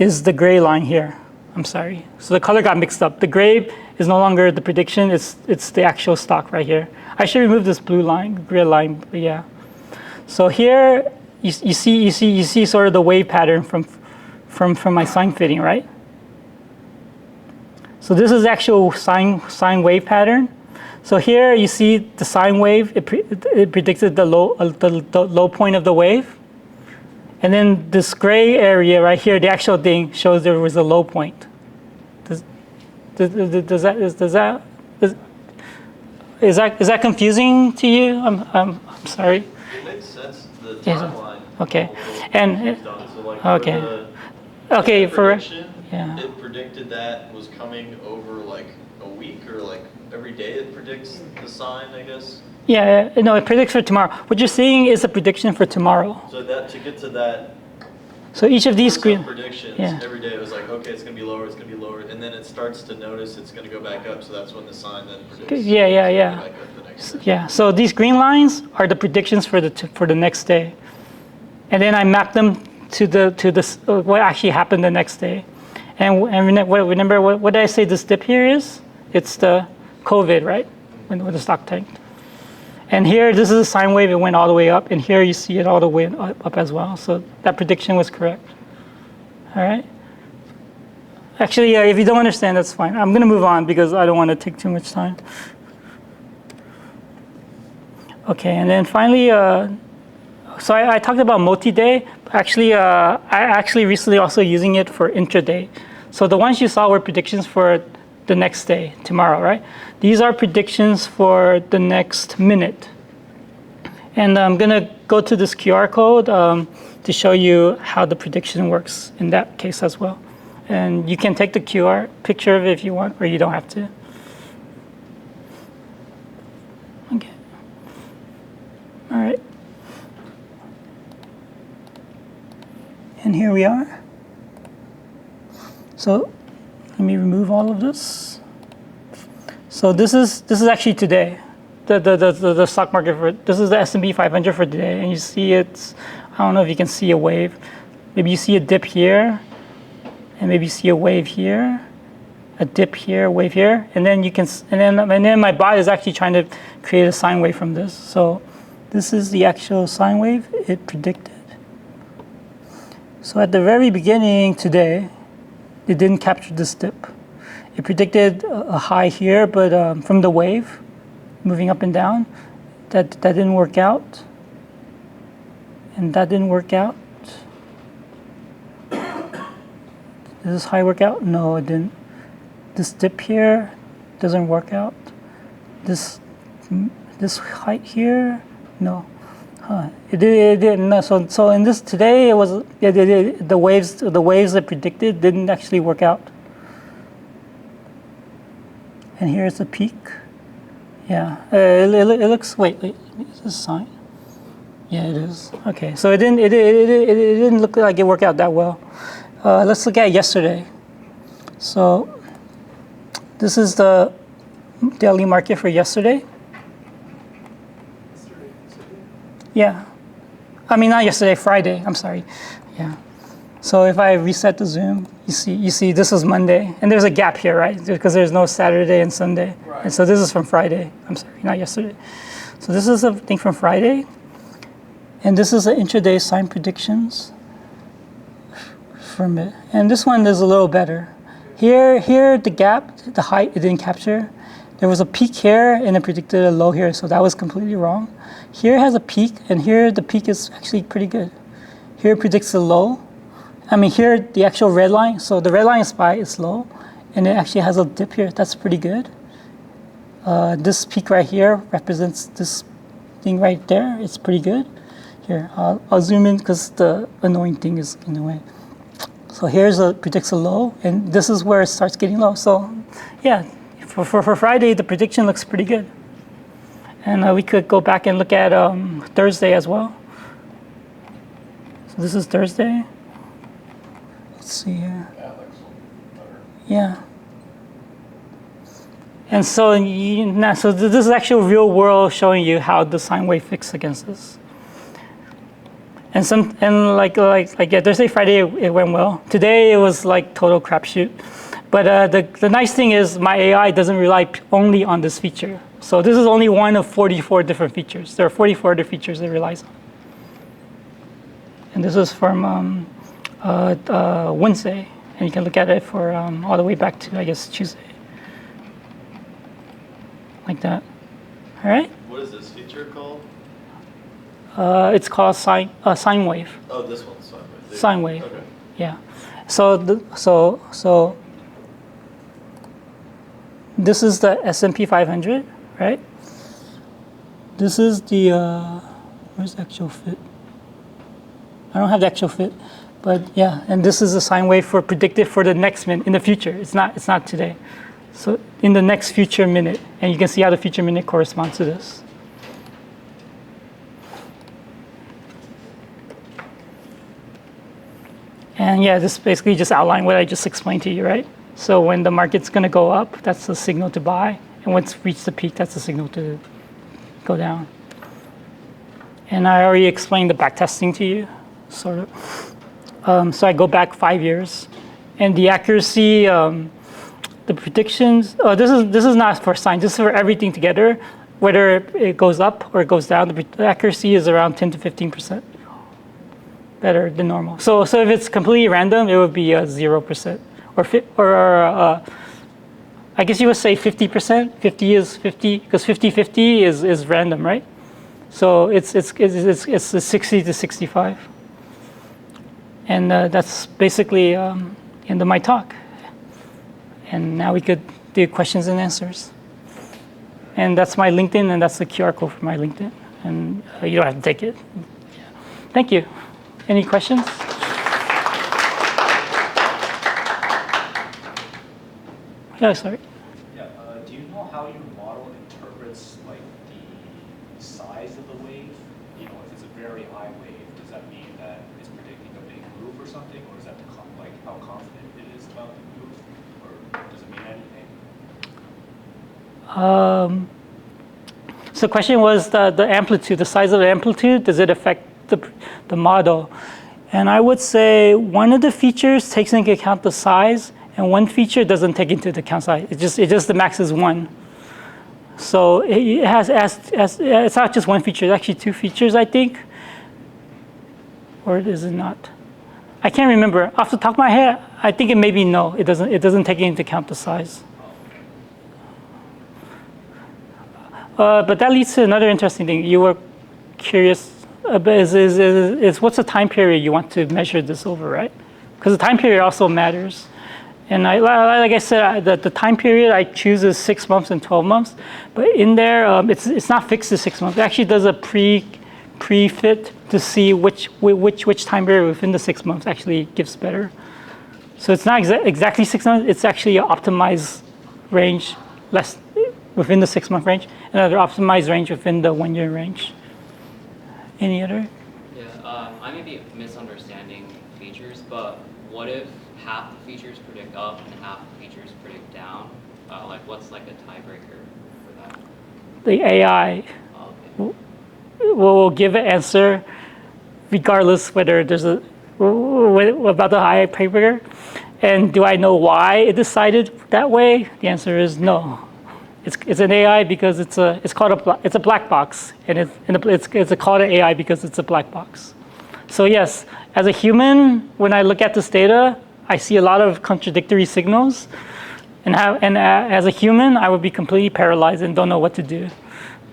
is the gray line here. I'm sorry. So the color got mixed up. The gray is no longer the prediction. It's the actual stock right here. I should remove this blue line, gray line. But yeah. So here you see sort of the wave pattern from my Sine-Fitting, right? So this is actual sine wave pattern. So here you see the sine wave. It predicted the low point of the wave. And then this gray area right here, the actual thing shows there was a low point. Is that confusing to you? I'm sorry. It makes sense. The Yes. timeline. Okay. And okay. Okay. For it predicted that was coming over like a week or like every day. It predicts the sign, I guess. Yeah, no, it predicts for tomorrow. What you're seeing is a prediction for tomorrow. So that to get to that. So each of these predictions every day it was like, okay, it's gonna be lower, it's gonna be lower, and then it starts to notice it's gonna go back up. So that's when the sign then predicts. Yeah. So these green lines are the predictions for the next day, and then I map them to what actually happened the next day. And remember what did I say this dip here is? It's the COVID, right? When the stock tanked. And here, this is a sine wave. It went all the way up, and here you see it all the way up as well. So that prediction was correct. All right. Actually, if you don't understand, that's fine. I'm going to move on because I don't want to take too much time. Okay, and then finally, so I talked about multi-day. Actually, I actually recently also using it for intraday. So the ones you saw were predictions for the next day, tomorrow, right? These are predictions for the next minute. And I'm gonna go to this QR code to show you how the prediction works in that case as well. And you can take the QR picture of it if you want, or you don't have to. Okay. All right. And here we are. So let me remove all of this. So this is actually today, the stock market this is the S&P 500 for today, and you see it's, I don't know if you can see a wave. Maybe you see a dip here, and maybe you see a wave here, a dip here, a wave here, and then and then my bot is actually trying to create a sine wave from this. So this is the actual sine wave it predicted. So at the very beginning today, it didn't capture this dip. It predicted a high here, but from the wave, moving up and down, that didn't work out. And that didn't work out. Did this high work out? No, it didn't. This dip here doesn't work out. This height here, no. It didn't. No. So in this today, it was the waves that predicted didn't actually work out. And here's the peak. Yeah, it looks. Wait, is this a sign? Yeah, it is. Okay, so it didn't look like it worked out that well. Let's look at yesterday. So this is the daily market for yesterday. Yeah, I mean not yesterday, Friday. I'm sorry. Yeah. So if I reset the zoom, you see this is Monday, and there's a gap here, right? Because there's no Saturday and Sunday, and so this is from Friday. I'm sorry, not yesterday. So this is a thing from Friday, and this is the intraday sign predictions. from it. And this one is a little better. Here the gap, the height, it didn't capture. There was a peak here and it predicted a low here, so that was completely wrong. Here has a peak, and here the peak is actually pretty good. Here it predicts a low. I mean, here the actual red line, so the red line is SPY is low, and it actually has a dip here. That's pretty good. This peak right here represents this thing right there. It's pretty good. Here, I'll zoom in because the annoying thing is in the way. So here's predicts a low, and this is where it starts getting low. So yeah, for Friday, the prediction looks pretty good. And we could go back and look at Thursday as well. So this is Thursday. Let's see here. Yeah, that looks better. Yeah. And so, so this is actual real world showing you how the sine wave fits against this. And like yeah, Thursday, Friday it went well. Today it was like total crapshoot. But the nice thing is my AI doesn't rely only on this feature. So this is only one of 44 different features. There are 44 other features it relies on. And this is from Wednesday, and you can look at it for all the way back to, I guess, Tuesday. Like that. All right? What is this feature called? It's called sine wave. Oh, this one's sine wave. Sine wave. Okay. Yeah. So this is the S&P 500, right? This is the where's the actual fit? I don't have the actual fit, but yeah. And this is the sine wave for predicted for the next minute in the future. It's not today. So in the next future minute, and you can see how the future minute corresponds to this. And yeah, this basically just outlined what I just explained to you, right? So when the market's going to go up, that's the signal to buy. And once it's reached the peak, that's the signal to go down. And I already explained the backtesting to you, sort of. So I go back 5 years. And the accuracy, the predictions, this is not for sine, this is for everything together. Whether it goes up or it goes down, the accuracy is around 10 to 15%. Better than normal. So if it's completely random, it would be 0%, or I guess you would say 50%. 50 is 50 because 50-50 is random, right? So it's 60 to 65, and that's basically end of my talk. And now we could do questions and answers. And that's my LinkedIn, and that's the QR code for my LinkedIn. And you don't have to take it. Thank you. Any questions? Yeah, sorry. Yeah, do you know how your model interprets like the size of the wave? You know, if it's a very high wave, does that mean that it's predicting a big move or something, or is that like how confident it is about the move, or does it mean anything? So the question was the amplitude, the size of the amplitude. Does it affect the model? And I would say one of the features takes into account the size, and one feature doesn't take into account size. It just the max is 1. So it has it's not just one feature. It's actually 2 features, I think. Or is it not? I can't remember off the top of my head. I think it may be no. It doesn't take into account the size. But that leads to another interesting thing. You were curious is what's the time period you want to measure this over, right? Because the time period also matters. And like I said, the time period I choose is 6 months and 12 months. But in there, it's not fixed to 6 months. It actually does a pre-fit to see which time period within the 6 months actually gives better. So it's not exactly 6 months. It's actually an optimized range, less within the 6 month range, another optimized range within the 1 year range. Any other? Yeah, I may be misunderstanding features, but what if half the features predict up and half the features predict down? Like what's like a tiebreaker for that? The AI will give an answer regardless whether there's about the high tiebreaker. And do I know why it decided that way? The answer is no. It's an AI because it's a black box, and it's called an AI because it's a black box. So yes, as a human, when I look at this data, I see a lot of contradictory signals, and as a human, I would be completely paralyzed and don't know what to do.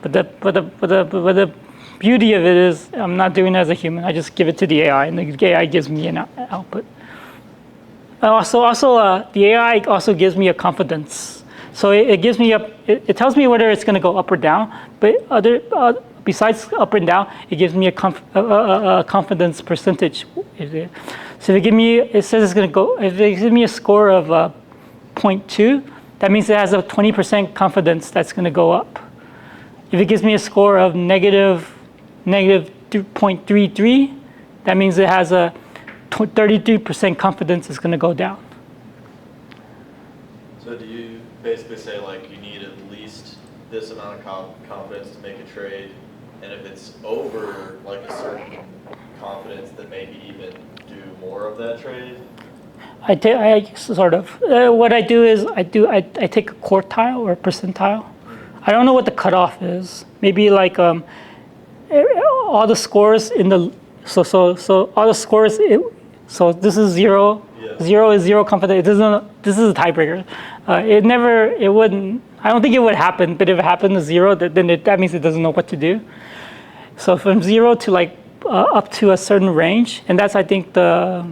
But the beauty of it is I'm not doing it as a human. I just give it to the AI, and the AI gives me an output. The AI also gives me a confidence. So it gives me it tells me whether it's going to go up or down. But besides up and down, it gives me a confidence percentage. So it says it's going to go. If it gives me a score of 0.2, that means it has a 20% confidence that's going to go up. If it gives me a score of negative 0.33, that means it has a 33% confidence it's going to go down. So do you basically say like you need at least this amount of confidence to make a trade, and if it's over like a certain confidence, then maybe even do more of that trade? I sort of. What I do is I take a quartile or a percentile. I don't know what the cutoff is. Maybe like all the scores in the so all the scores. So this is 0. Yeah. 0 is 0 confidence. It doesn't. This is a tiebreaker. It wouldn't. I don't think it would happen. But if it happened to 0, then that means it doesn't know what to do. So from 0 to like up to a certain range, and that's I think the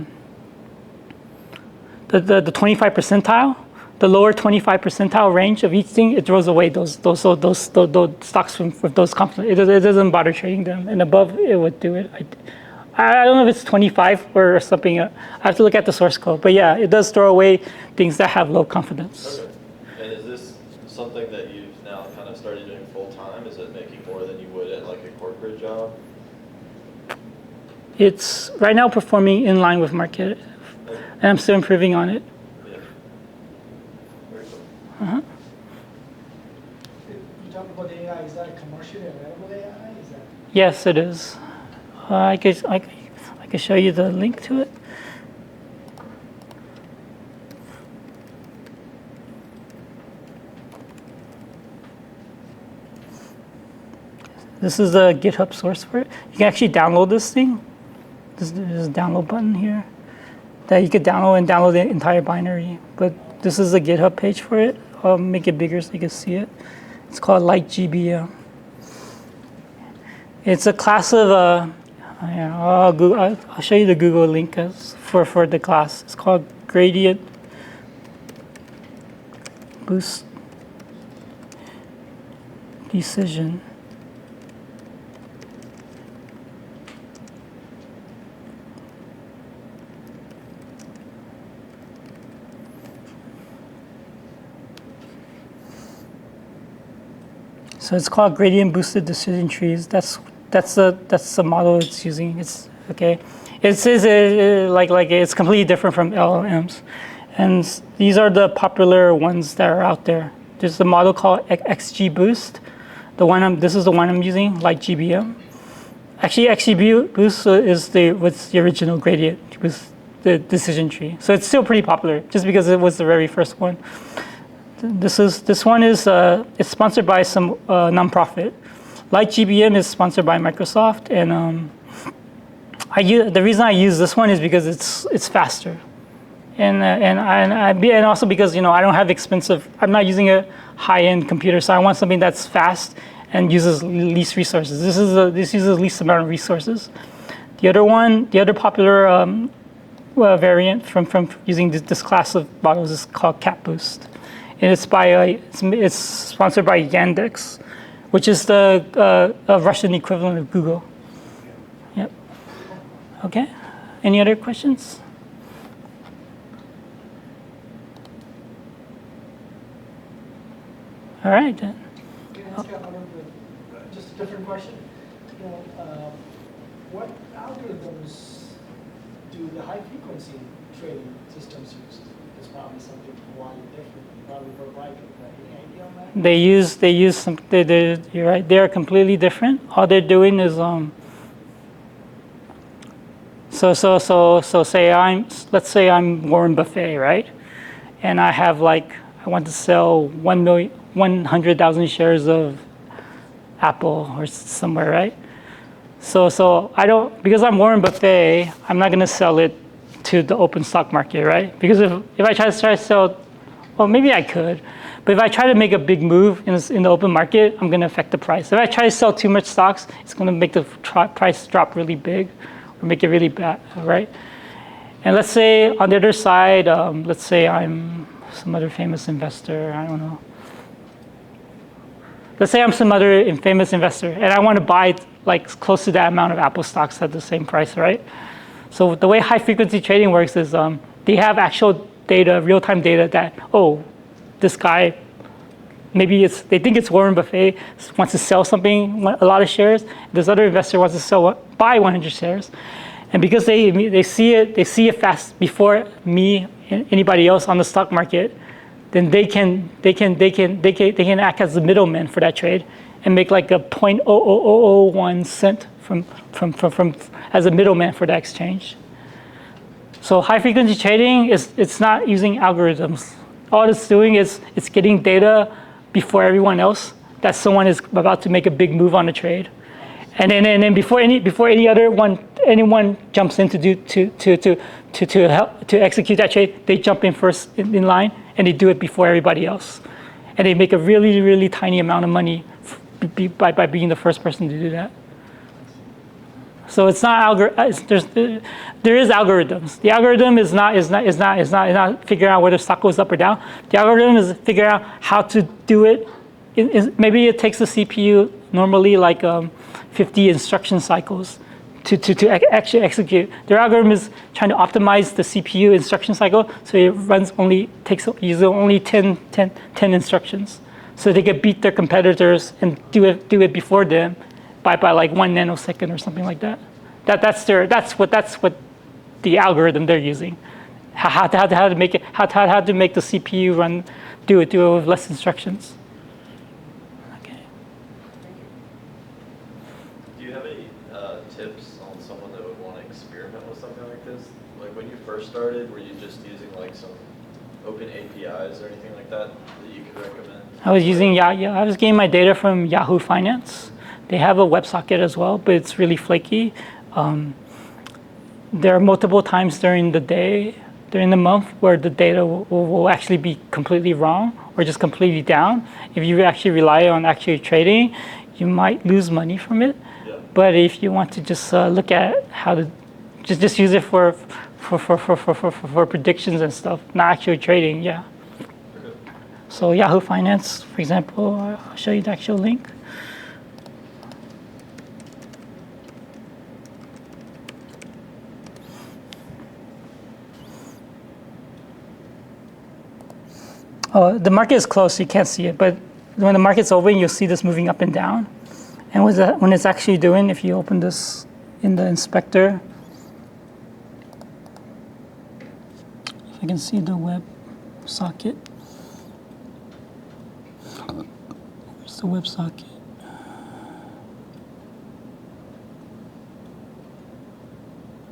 25 percentile, the lower 25 percentile range of each thing, it throws away those stocks with those confidence. It doesn't bother trading them, and above it would do it. I don't know if it's 25 or something. I have to look at the source code, but yeah, it does throw away things that have low confidence. Okay. And is this something that you've now kind of started doing full time? Is it making more than you would at like a corporate job? It's right now performing in line with market, and I'm still improving on it. Yeah. Very cool. Uh-huh. You talk about the AI. Is that commercially available AI? Is that? Yes, it is. I could show you the link to it. This is the GitHub source for it. You can actually download this thing. There's a download button here that you could download the entire binary. But this is the GitHub page for it. I'll make it bigger so you can see it. It's called LightGBM. It's a class of I'll show you the Google link for the class. It's called Gradient Boost Decision. So it's called Gradient Boosted Decision Trees. That's the model it's using. It's okay. It says it's completely different from LLMs, and these are the popular ones that are out there. There's a model called XGBoost. This is the one I'm using, LightGBM. Actually, XGBoost was the original gradient with the decision tree. So it's still pretty popular, just because it was the very first one. This one is it's sponsored by some nonprofit. LightGBM is sponsored by Microsoft, and the reason I use this one is because it's faster, and also because I don't have I'm not using a high-end computer, so I want something that's fast and uses least resources. This uses least amount of resources. The other popular variant from using this class of models is called CatBoost, and it's sponsored by Yandex, which is the Russian equivalent of Google. Yep. Okay. Any other questions? All right then. Can I ask you another, just a different question? What algorithms do the high frequency trading systems use? It's probably something wildly different, probably proprietary. Any idea on that? They use some. You're right. They are completely different. All they're doing is So let's say I'm Warren Buffett, right? And I want to sell 100,000 shares of Apple or somewhere, right? So I don't, because I'm Warren Buffett, I'm not going to sell it to the open stock market, right? Because if I try to sell, well, maybe I could, but if I try to make a big move in the open market, I'm going to affect the price. If I try to sell too much stocks, it's going to make the price drop really big or make it really bad, right? And let's say on the other side, let's say I'm some other famous investor, I don't know. Let's say I'm some other famous investor and I want to buy like close to that amount of Apple stocks at the same price, right? So the way high frequency trading works is they have actual data, real-time data that, oh, this guy, maybe they think it's Warren Buffett, wants to sell something, a lot of shares. This other investor wants to buy 100 shares. And because they see it fast before me and anybody else on the stock market, then they can act as the middleman for that trade and make like a 0.0001 cent from as a middleman for that exchange. So high frequency trading it's not using algorithms. All it's doing is it's getting data before everyone else that someone is about to make a big move on the trade. And then before anyone jumps in to execute that trade, they jump in first in line and they do it before everybody else, and they make a really, really tiny amount of money by being the first person to do that. So it's not there is algorithms. The algorithm is not figuring out whether stock goes up or down. The algorithm is figuring out how to do it. Maybe it takes the CPU normally like 50 instruction cycles to actually execute. Their algorithm is trying to optimize the CPU instruction cycle, so it uses only 10 instructions. So they can beat their competitors and do it before them by like 1 nanosecond or something like that. That's what the algorithm they're using. How to make the CPU do it with less instructions. Do you have any tips on someone that would want to experiment with something like this? Like when you first started, were you just using like some open APIs or anything like that you could recommend? I was getting my data from Yahoo Finance. They have a WebSocket as well, but it's really flaky. There are multiple times during the month, where the data will actually be completely wrong or just completely down. If you actually rely on actually trading, you might lose money from it. Yeah. But if you want to just look at how to just use it for predictions and stuff, not actually trading, yeah. Okay. So Yahoo Finance, for example, I'll show you the actual link. Oh, the market is closed, so you can't see it. But when the market's open, you'll see this moving up and down. And when it's actually doing, if you open this in the inspector, if I can see the web socket. Where's the web socket?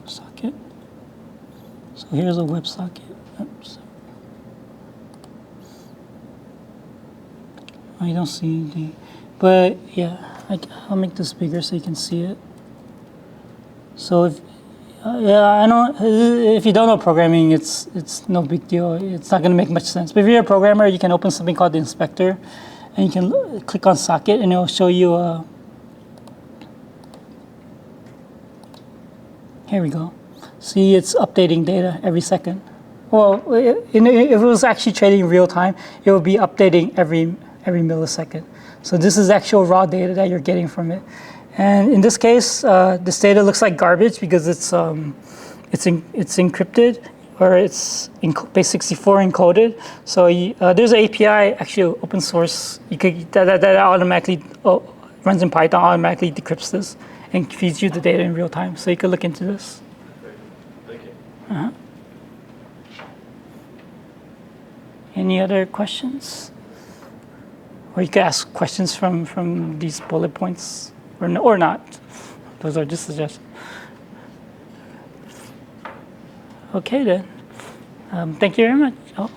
Socket. So here's a web socket. Oops. I don't see the, but yeah, I'll make this bigger so you can see it. So if you don't know programming, it's no big deal. It's not going to make much sense. But if you're a programmer, you can open something called the inspector, and you can click on socket, and it will show you. Here we go. See, it's updating data every second. Well, if it was actually trading in real time, it would be updating every millisecond. So this is actual raw data that you're getting from it. And in this case, this data looks like garbage because it's encrypted, or it's base64 encoded. So there's an API, actually open source, that automatically runs in Python, automatically decrypts this and feeds you the data in real time. So you could look into this. Thank you. Uh-huh. Any other questions? Or you can ask questions from these bullet points, or not. Those are just suggestions. Okay then. Thank you very much. Oh.